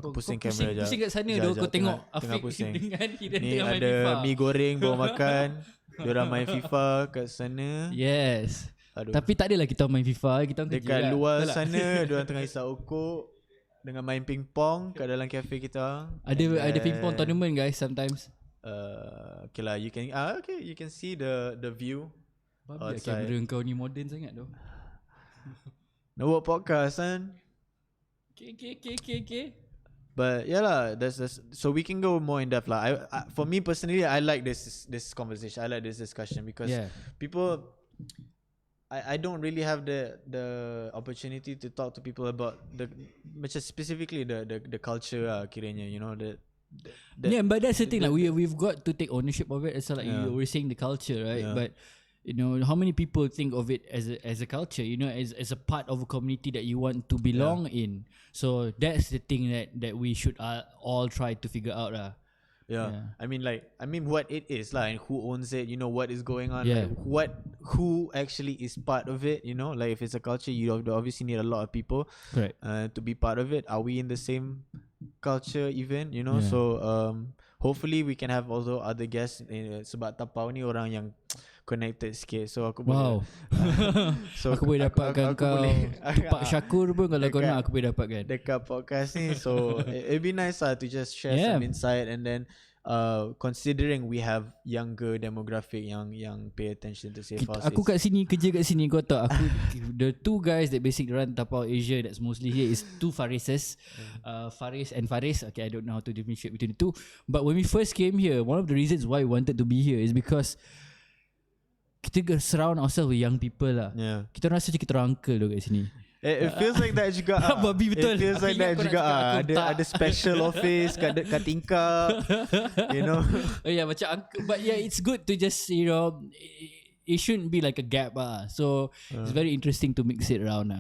Aku pusing kamera je. Pusing kat sana dulu kau tengok Afiq dengan Hidan tengah main FIFA. Ada mi goreng bawa makan. Diorang main FIFA kat sana. Yes. Tapi tak adalah kita main FIFA, kita kerja dekat luar sana. Diorang tengah isap okok dengan main pingpong kat dalam cafe kita. Ada pingpong tournament, guys, sometimes. Okay lah, you can see the view outside. Kamera kau ni modern sangat tu. No work podcast kan. Okay. But yeah lah, that's so we can go more in depth lah. I for me personally, I like this conversation. I like this discussion because people, I don't really have the opportunity to talk to people about specifically the culture kiranya, you know, but that's the thing, like we've got to take ownership of it. It's like you were saying the culture, right? But you know, how many people think of it as a culture, you know, as a part of a community that you want to belong in. So that's the thing that we should all try to figure out lah. Yeah. I mean what it is like, and who owns it, you know, what is going on, like who actually is part of it, you know, like if it's a culture, you obviously need a lot of people to be part of it. Are we in the same culture even, you know? So hopefully we can have also other guests, sebab Tapau ni orang yang connected sikit, so aku boleh so aku boleh dapatkan kau Tupak Syakur pun kalau kau nak, aku boleh dapatkan dekat podcast ni. So it'd be nice to just share some insight, and then considering we have younger demographic yang pay attention to Safehouse. Aku kat sini, kerja kat sini, kau tahu aku the two guys that basically run Tapau Asia that's mostly here is two Farises, Faris and Faris. Okay, I don't know how to differentiate between the two, but when we first came here, one of the reasons why we wanted to be here is because kita surround ourselves with young people lah. Kita rasa macam kita orang uncle tu kat sini. It feels like that juga. Babi betul. It feels like that juga. Ada special office kat tingkap, you know. Macam uncle. But it's good to just, you know, it shouldn't be like a gap so it's very interesting to mix it around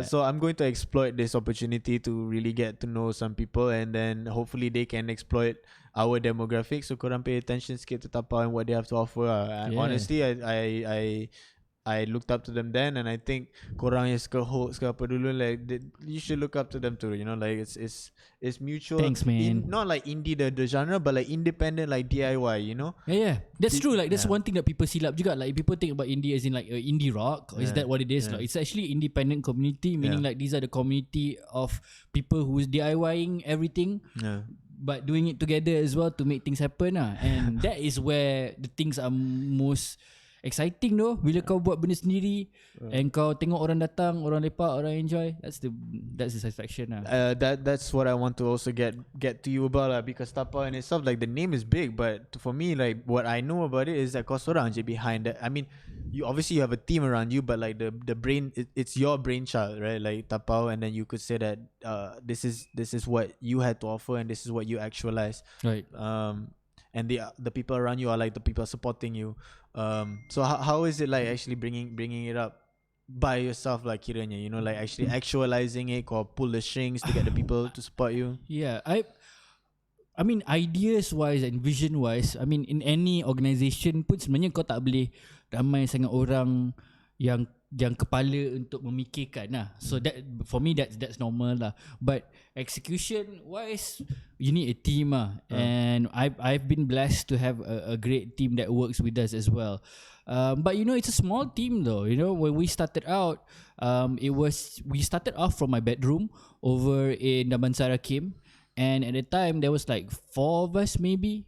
so I'm going to exploit this opportunity to really get to know some people, and then hopefully they can exploit our demographic. So korang pay attention sikit to Tapau and what they have to offer. And honestly, I looked up to them then, and I think korang yang suka hoax ke apa dulu, like you should look up to them too, you know, like it's mutual. Thanks, man. Not like indie the genre, but like independent, like DIY, you know. That's true. Like that's one thing that people silap juga. Like people think about indie as in like indie rock. Is that what it is? Like it's actually independent community, meaning like these are the community of people who's DIYing everything, but doing it together as well to make things happen and that is where the things are most exciting though, bila kau buat benda sendiri and kau tengok orang datang, orang lepak, orang enjoy. That's the satisfaction that's what I want to also get to you about because Tapau in itself, like the name is big, but for me, like what I know about it is that kau seorang je behind that. I mean, you obviously have a team around you, but like the brain, it's your brainchild, right? Like Tapau, and then you could say that this is what you had to offer, and this is what you actualize, right? And the people around you are like the people supporting you. So how is it like actually bringing it up by yourself, like kiranya, you know, like actually actualizing it, or pull the strings to get the people to support you? I mean, ideas wise and vision wise, I mean in any organisation pun sebenarnya kau tak boleh ramai sangat orang yang kepala untuk memikirkan lah. So that for me that's normal lah. But execution wise, you need a team lah. And I've been blessed to have a great team that works with us as well. But it's a small team though. When we started out, we started off from my bedroom over in Damansara Kim. And at the time there was like 4 of us maybe.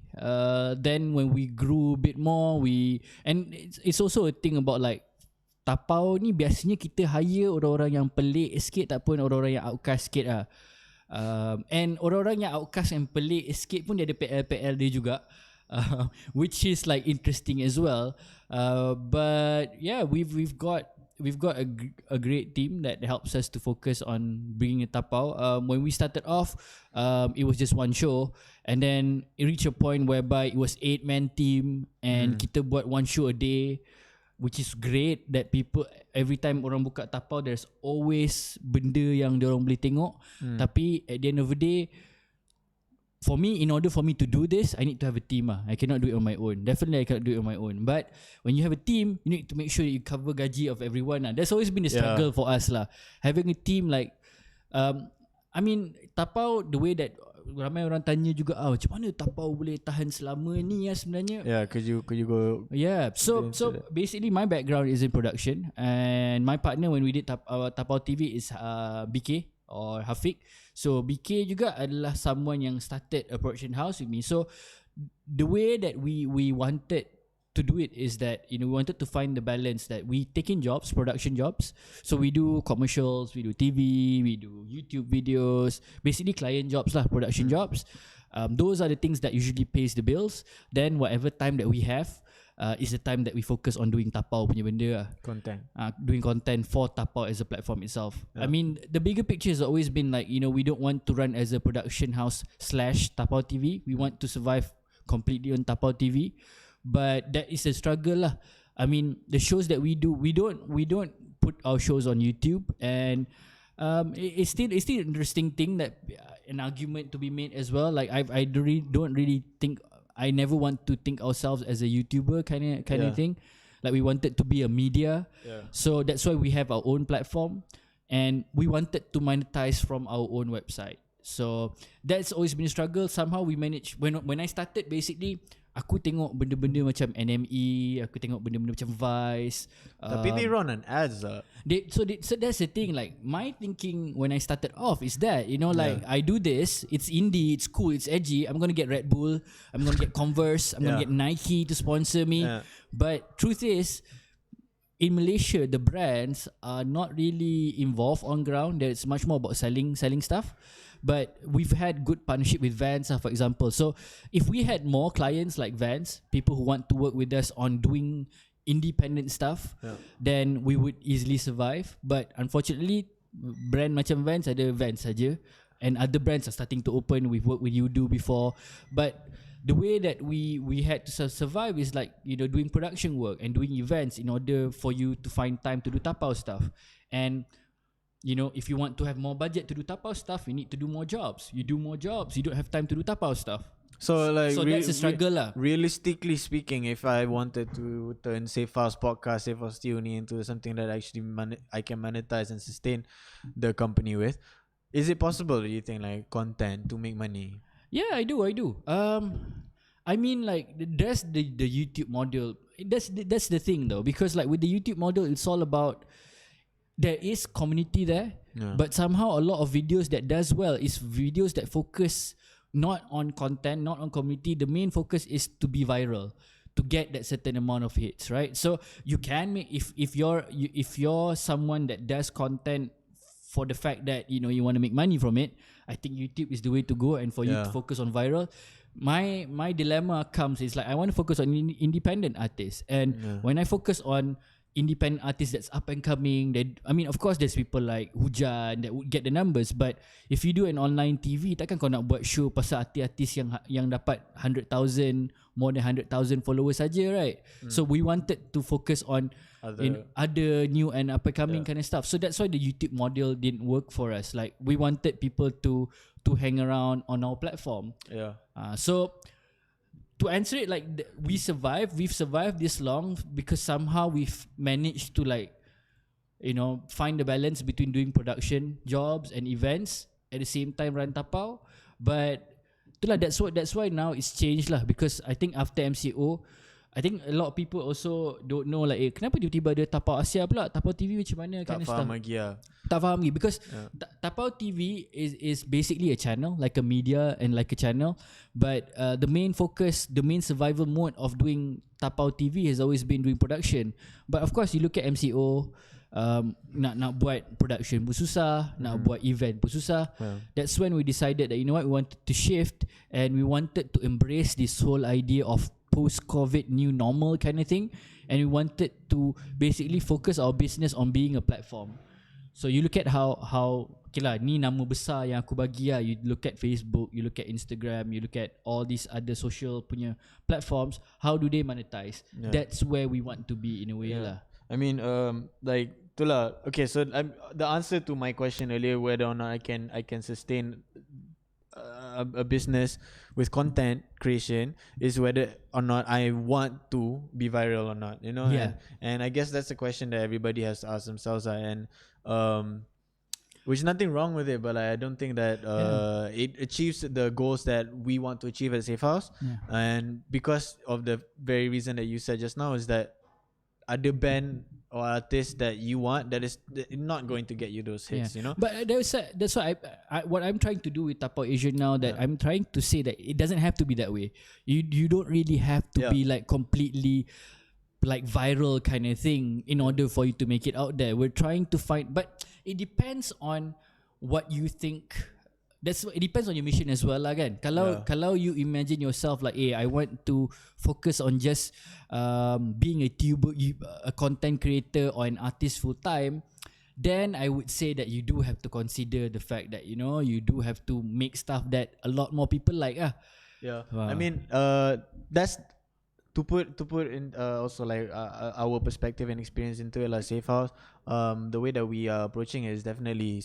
Then when we grew a bit more, and it's also a thing about like Tapau ni biasanya kita hire orang-orang yang pelik sikit ataupun orang-orang yang outcast sikit lah. And orang-orang yang outcast and pelik sikit pun dia ada PL-PL dia juga. Which is like interesting as well. But yeah, we've got a great team that helps us to focus on bringing a Tapau. When we started off, it was just one show, and then it reached a point whereby it was 8-man team, and kita buat one show a day, which is great. That people, every time orang buka Tapau, there's always benda yang diorang boleh tengok. Tapi at the end of the day, for me, in order for me to do this, I need to have a team. I cannot do it on my own. Definitely I cannot do it on my own. But when you have a team, you need to make sure that you cover gaji of everyone. That's always been a struggle for us lah. Having a team like Tapau, the way that ramai orang tanya juga, macam mana Tapau boleh tahan selama ni sebenarnya? Yeah, could you go? Yeah, so basically my background is in production, and my partner when we did Tapau TV is BK or Hafiq. So BK juga adalah someone yang started a production house with me. So the way that we wanted to do it is that we wanted to find the balance that we take in jobs, production jobs. So we do commercials, we do TV, we do YouTube videos, basically client jobs lah, production jobs. Those are the things that usually pays the bills. Then whatever time that we have is the time that we focus on doing Tapau punya benda lah. Content. Doing content for Tapau as a platform itself. I mean, the bigger picture has always been like, we don't want to run as a production house / Tapau TV. We want to survive completely on Tapau TV. But that is a struggle lah. I mean, the shows that we do, we don't put our shows on YouTube, and it's still an interesting thing, that an argument to be made as well. Like I don't really think, I never want to think ourselves as a YouTuber kind of thing. Like we wanted to be a media, so that's why we have our own platform, and we wanted to monetize from our own website. So that's always been a struggle. Somehow we managed. When I started, basically aku tengok benda-benda macam NME, aku tengok benda-benda macam Vice. Tapi they run an ads. So that's the thing. Like my thinking when I started off is that like I do this, it's indie, it's cool, it's edgy. I'm gonna get Red Bull, I'm gonna get Converse, I'm gonna get Nike to sponsor me. But truth is, in Malaysia, the brands are not really involved on ground. It's much more about selling stuff. But we've had good partnership with Vans, for example. So if we had more clients like Vans, people who want to work with us on doing independent stuff, then we would easily survive. But unfortunately, brand macam Vans ada Vans saja, and other brands are starting to open. We've worked with U2 before, but the way that we had to survive is like doing production work and doing events in order for you to find time to do Tapau stuff. And if you want to have more budget to do Tapau stuff, you need to do more jobs. You do more jobs, you don't have time to do Tapau stuff. So that's a struggle lah. Realistically speaking, if I wanted to turn Safehouse podcast, Safehouse S2u into something that actually I can monetize and sustain the company with, is it possible, do you think, like content to make money? Yeah, I do. I mean, like there's the YouTube model. That's the thing though, because like with the YouTube model, it's all about, there is community there, but somehow a lot of videos that does well is videos that focus not on content, not on community. The main focus is to be viral, to get that certain amount of hits, right? So you can make, if you're someone that does content for the fact that you want to make money from it, I think YouTube is the way to go. And for you to focus on viral, my dilemma comes is like, I want to focus on independent artists, and when I focus on independent artists that's up and coming, I mean, of course there's people like Hujan that would get the numbers, but if you do an online TV, takkan kau nak buat show pasal artis-artis yang dapat 100,000, more than 100,000 followers saja, right? So we wanted to focus on other new and up and coming kind of stuff. So that's why the YouTube model didn't work for us. Like we wanted people to hang around on our platform. So to answer it, like we've survived this long because somehow we've managed to like find the balance between doing production jobs and events at the same time run Tapau. But itulah, that's why now it's changed lah, because I think after MCO, I think a lot of people also don't know like kenapa tiba-tiba ada Tapau Asia pula, Tapau TV macam mana Tak kind of faham stuff. lagi lah. Tak faham lagi because Tapau TV is basically a channel, like a media and like a channel, but the main focus, the main survival mode of doing Tapau TV has always been doing production. But of course you look at MCO, nak buat production pun susah, nak buat event pun susah. That's when we decided that we wanted to shift, and we wanted to embrace this whole idea of post-COVID new normal kind of thing, and we wanted to basically focus our business on being a platform. So you look at how okay lah, ni nama besar yang aku bagi lah. You look at Facebook, you look at Instagram, you look at all these other social punya platforms, how do they monetize? That's where we want to be in a way lah. I mean, like itulah. Okay, so the answer to my question earlier, whether or not I can sustain a business with content creation, is whether or not I want to be viral or not, and I guess that's a question that everybody has to ask themselves, and which is nothing wrong with it, but I don't think that it achieves the goals that we want to achieve at Safehouse, and because of the very reason that you said just now, is that other band or artist that you want that is not going to get you those hits, But that's why what I'm trying to do with Tapau Asia now, that I'm trying to say that it doesn't have to be that way. You don't really have to be like completely like viral kind of thing in order for you to make it out there. We're trying to find, but it depends on what you think. It depends on your mission as well lah kan. Kalau you imagine yourself like, I want to focus on just being a content creator or an artist full time, then I would say that you do have to consider the fact that you do have to make stuff that a lot more people like ah. I mean, that's to put in also like our perspective and experience into it, like Safehouse. The way that we are approaching it is definitely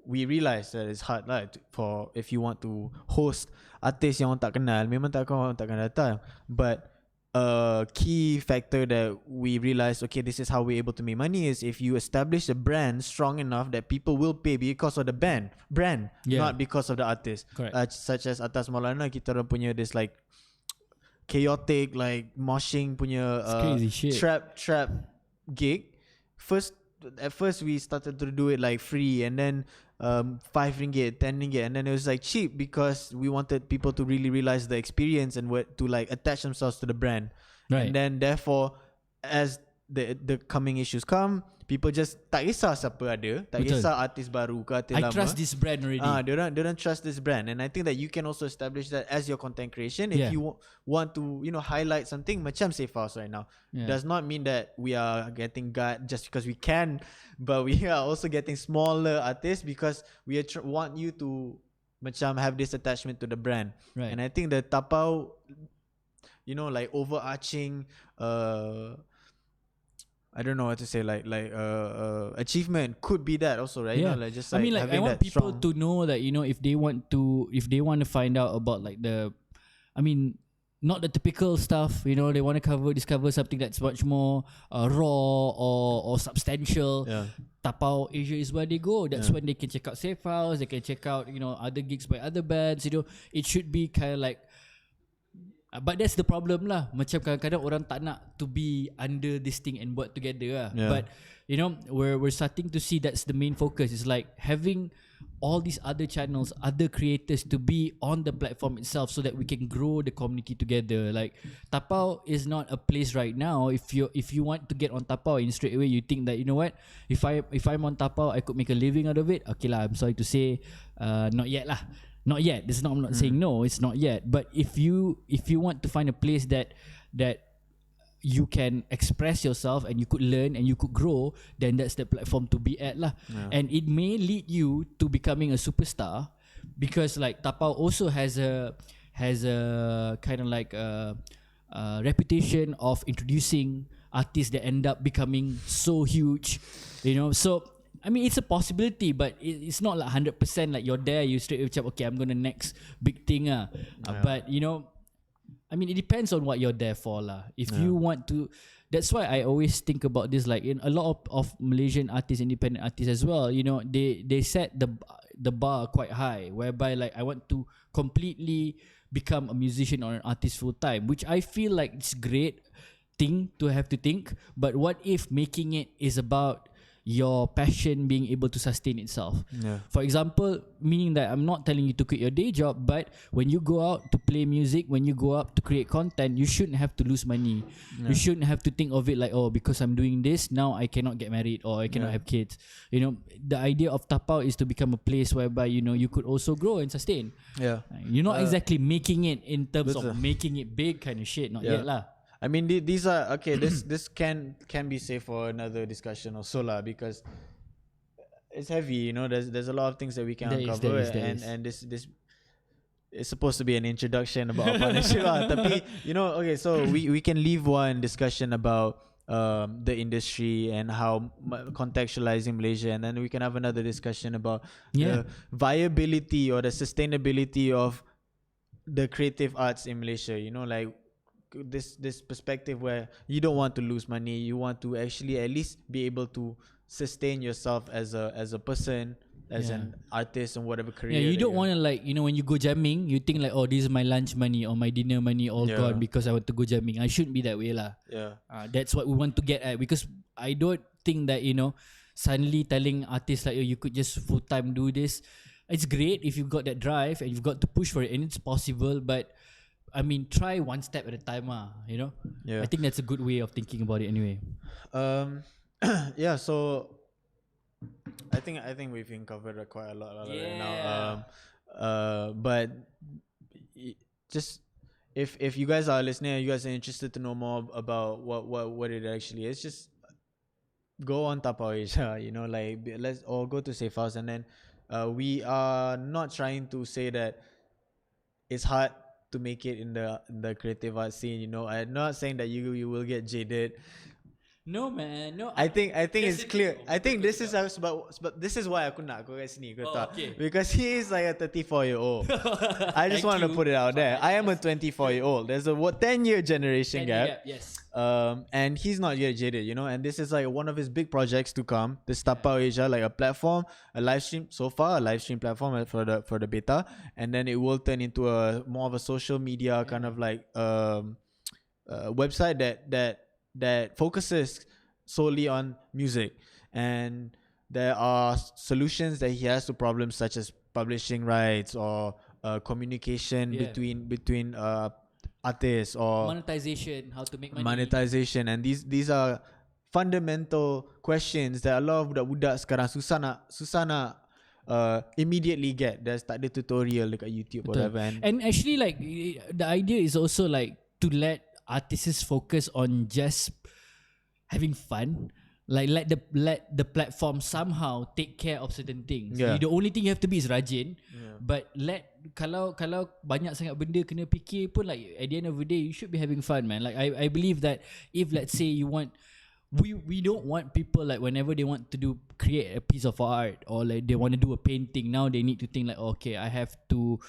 we realize that it's hard lah for if you want to host artis yang orang tak kenal, memang orang takkan datang. But a key factor that we realize, okay, this is how we're able to make money, is if you establish a brand strong enough that people will pay because of the brand, not because of the artist. Such as Atas Maulana, kita orang punya this like chaotic like moshing punya trap gig. At first we started to do it like free, and then 5 ringgit, 10 ringgit, and then it was like cheap because we wanted people to really realize the experience and to like attach themselves to the brand. And then therefore, as the coming issues come, people just tak kisah siapa ada, tak kisah artis baru ke artis lama. I trust this brand already. They don't trust this brand, and I think that you can also establish that as your content creation. If you want to, highlight something, macam Safehouse right now, does not mean that we are getting gut just because we can, but we are also getting smaller artists because we want you to macam have this attachment to the brand. And I think the Tapau, like overarching I don't know what to say, like achievement could be that also, right? Like just like, I want people to know that if they want to find out about like not the typical stuff, they want to discover something that's much more raw or substantial. Tapau Asia is where they go. That's when they can check out Safehouse, they can check out other gigs by other bands. It should be kind of like. But that's the problem lah. Macam kadang-kadang orang tak nak to be under this thing and work together lah. But we're starting to see that's the main focus. It's like having all these other channels, other creators to be on the platform itself, so that we can grow the community together. Like Tapau is not a place right now. If you want to get on Tapau and straight away you think that if I'm on Tapau I could make a living out of it. Okay lah, I'm sorry to say, not yet lah. Not yet. I'm not saying no, it's not yet. But if you want to find a place that you can express yourself and you could learn and you could grow, then that's the platform to be at lah. And it may lead you to becoming a superstar, because like Tapau also has a kind of like a reputation of introducing artists that end up becoming so huge, so I mean, it's a possibility, but it's not like 100% like you're there, you straight away okay, I'm going to next big thing. But, I mean, it depends on what you're there for lah. If you want to, that's why I always think about this, like in a lot of Malaysian artists, independent artists as well, you know, they set the bar quite high, whereby like I want to completely become a musician or an artist full time, which I feel like it's great thing to have to think. But what if making it is about your passion being able to sustain itself? Yeah. For example, meaning that I'm not telling you to quit your day job, but when you go out to play music, when you go out to create content, you shouldn't have to lose money. You shouldn't have to think of it like, oh, because I'm doing this now I cannot get married or I cannot have kids. You know, the idea of Tapau is to become a place whereby, you know, you could also grow and sustain. Yeah. You're not exactly making it in terms of making it big kind of shit, not yet lah. I mean, these are okay. This can be saved for another discussion also lah, because it's heavy. You know, there's a lot of things that we can uncover, and this is supposed to be an introduction about our partnership lah. Tapi you know, okay, so we can leave one discussion about the industry and how contextualizing Malaysia, and then we can have another discussion about the viability or the sustainability of the creative arts in Malaysia. You know, like this perspective where you don't want to lose money, you want to actually at least be able to sustain yourself as a person, as an artist and whatever career. Yeah, you don't want to, like, you know, when you go jamming, you think like, oh, this is my lunch money or my dinner money all gone because I want to go jamming. I shouldn't be that way lah. Yeah. That's what we want to get at, because I don't think that, you know, suddenly telling artists like, oh, you could just full time do this. It's great if you've got that drive and you've got to push for it, and it's possible, but I mean, try one step at a time, you know. I think that's a good way of thinking about it anyway. Yeah, so I think we've covered quite a lot now. But just if you guys are listening and you guys are interested to know more about what it actually is, just go on Tapau Asia, you know, like let's all go to Safehouse, and then we are not trying to say that it's hard to make it in the creative art scene. You know, I'm not saying that you will get jaded. No man, no. I think it's clear. I think this is but this is why aku nak kau kat sini, kau tahu? Okay. Because he is like a 34-year-old. I just wanted to put it out there. I am a 24-year-old. There's a 10-year generation gap. Yes. And he's not yet jaded, you know. And this is like one of his big projects to come. This Tapau Asia, like a platform, a live stream. So far, a live stream platform for the beta, and then it will turn into a more of a social media kind of like website that focuses solely on music, and there are solutions that he has to problems such as publishing rights or communication between artists, or monetization, how to make money. Monetization, and these are fundamental questions that a lot of budak-budak sekarang susah nak immediately get. There's tak ada tutorial dekat YouTube or whatever. And actually, like, the idea is also like to let artists focus on just having fun, like let the platform somehow take care of certain things. The only thing you have to be is rajin, but kalau banyak sangat benda kena fikir pun, like at the end of the day you should be having fun, man. Like I believe that if let's say you want, we don't want people like whenever they want to create a piece of art, or like they want to do a painting, now they need to think like, okay, I have to,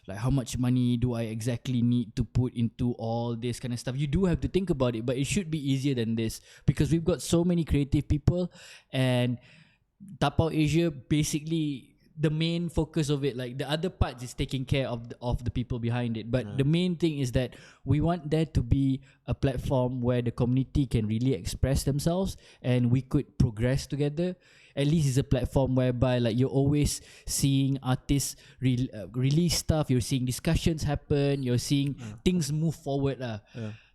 like, how much money do I exactly need to put into all this kind of stuff. You do have to think about it, but it should be easier than this, because we've got so many creative people, and Tapau Asia basically, the main focus of it, like the other parts is taking care of the people behind it, but the main thing is that we want there to be a platform where the community can really express themselves and we could progress together. At least it's a platform whereby like you're always seeing artists release stuff, you're seeing discussions happen, you're seeing things move forward lah.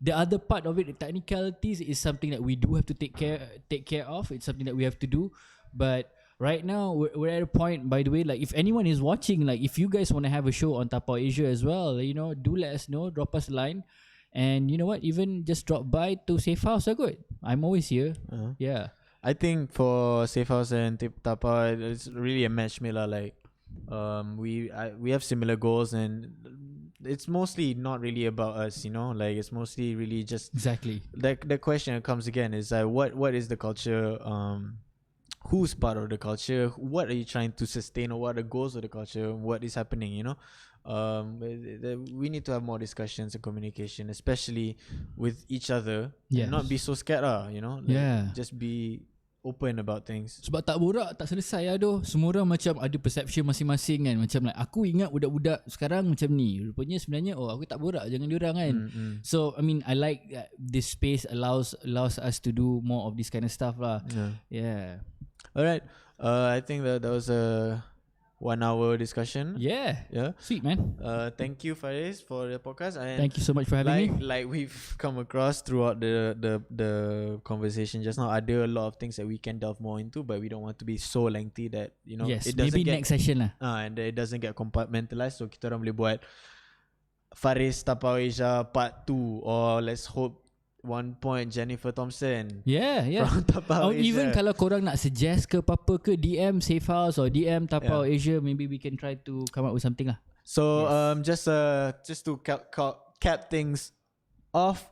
The other part of it, the technicalities, is something that we do have to take care of. It's something that we have to do, but right now we're at a point, by the way, like if anyone is watching, like if you guys want to have a show on Tapau Asia as well, you know, do let us know, drop us a line, and you know what, even just drop by to Safehouse. Good, I'm always here. Yeah, I think for Safehouse and Tapau, it's really a match made lah. Like we have similar goals, and it's mostly not really about us, you know. Like it's mostly really just exactly like the question that comes again is like what is the culture who's part of the culture, what are you trying to sustain, or what are the goals of the culture, what is happening, we need to have more discussions and communication, especially with each other, and not be so scared just be open about things. Sebab tak borak tak selesai aduh. Semua orang macam ada perception masing-masing kan. Macam like aku ingat budak-budak sekarang macam ni. Rupanya sebenarnya aku tak borak jangan diorang kan. So I mean I like this space allows us to do more of this kind of stuff lah. Yeah. Alright. I think that was a 1 hour discussion. Yeah. Sweet man. Thank you Faris for the podcast. And thank you so much for having me. Like we've come across throughout the conversation just now, there are a lot of things that we can delve more into, but we don't want to be so lengthy that yes, it doesn't maybe next session lah. And it doesn't get compartmentalized. So kita orang boleh buat Faris Tapau Asia Part 2, or let's hope one point Jennifer Thompson. Yeah. From Tapau Asia. Even kalau korang nak suggest ke apa ke, DM Safehouse or DM Tapau Asia, maybe we can try to come up with something lah. So just to cap things off,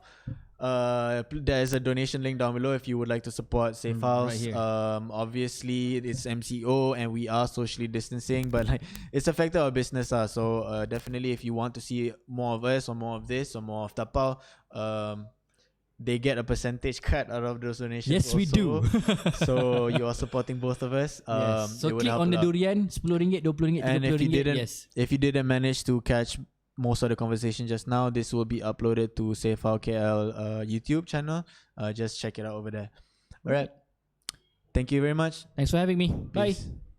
there is a donation link down below if you would like to support Safehouse. Right, obviously it's MCO and we are socially distancing, but like it's affected our business. So definitely if you want to see more of us or more of this or more of Tapau, they get a percentage cut out of those donations. Yes, also. we do. So you are supporting both of us. Yes. So click on the durian, RM10, RM20, and RM30. If you didn't manage to catch most of the conversation just now, this will be uploaded to Safehouse KL YouTube channel. Just check it out over there. Alright. Thank you very much. Thanks for having me. Peace. Bye.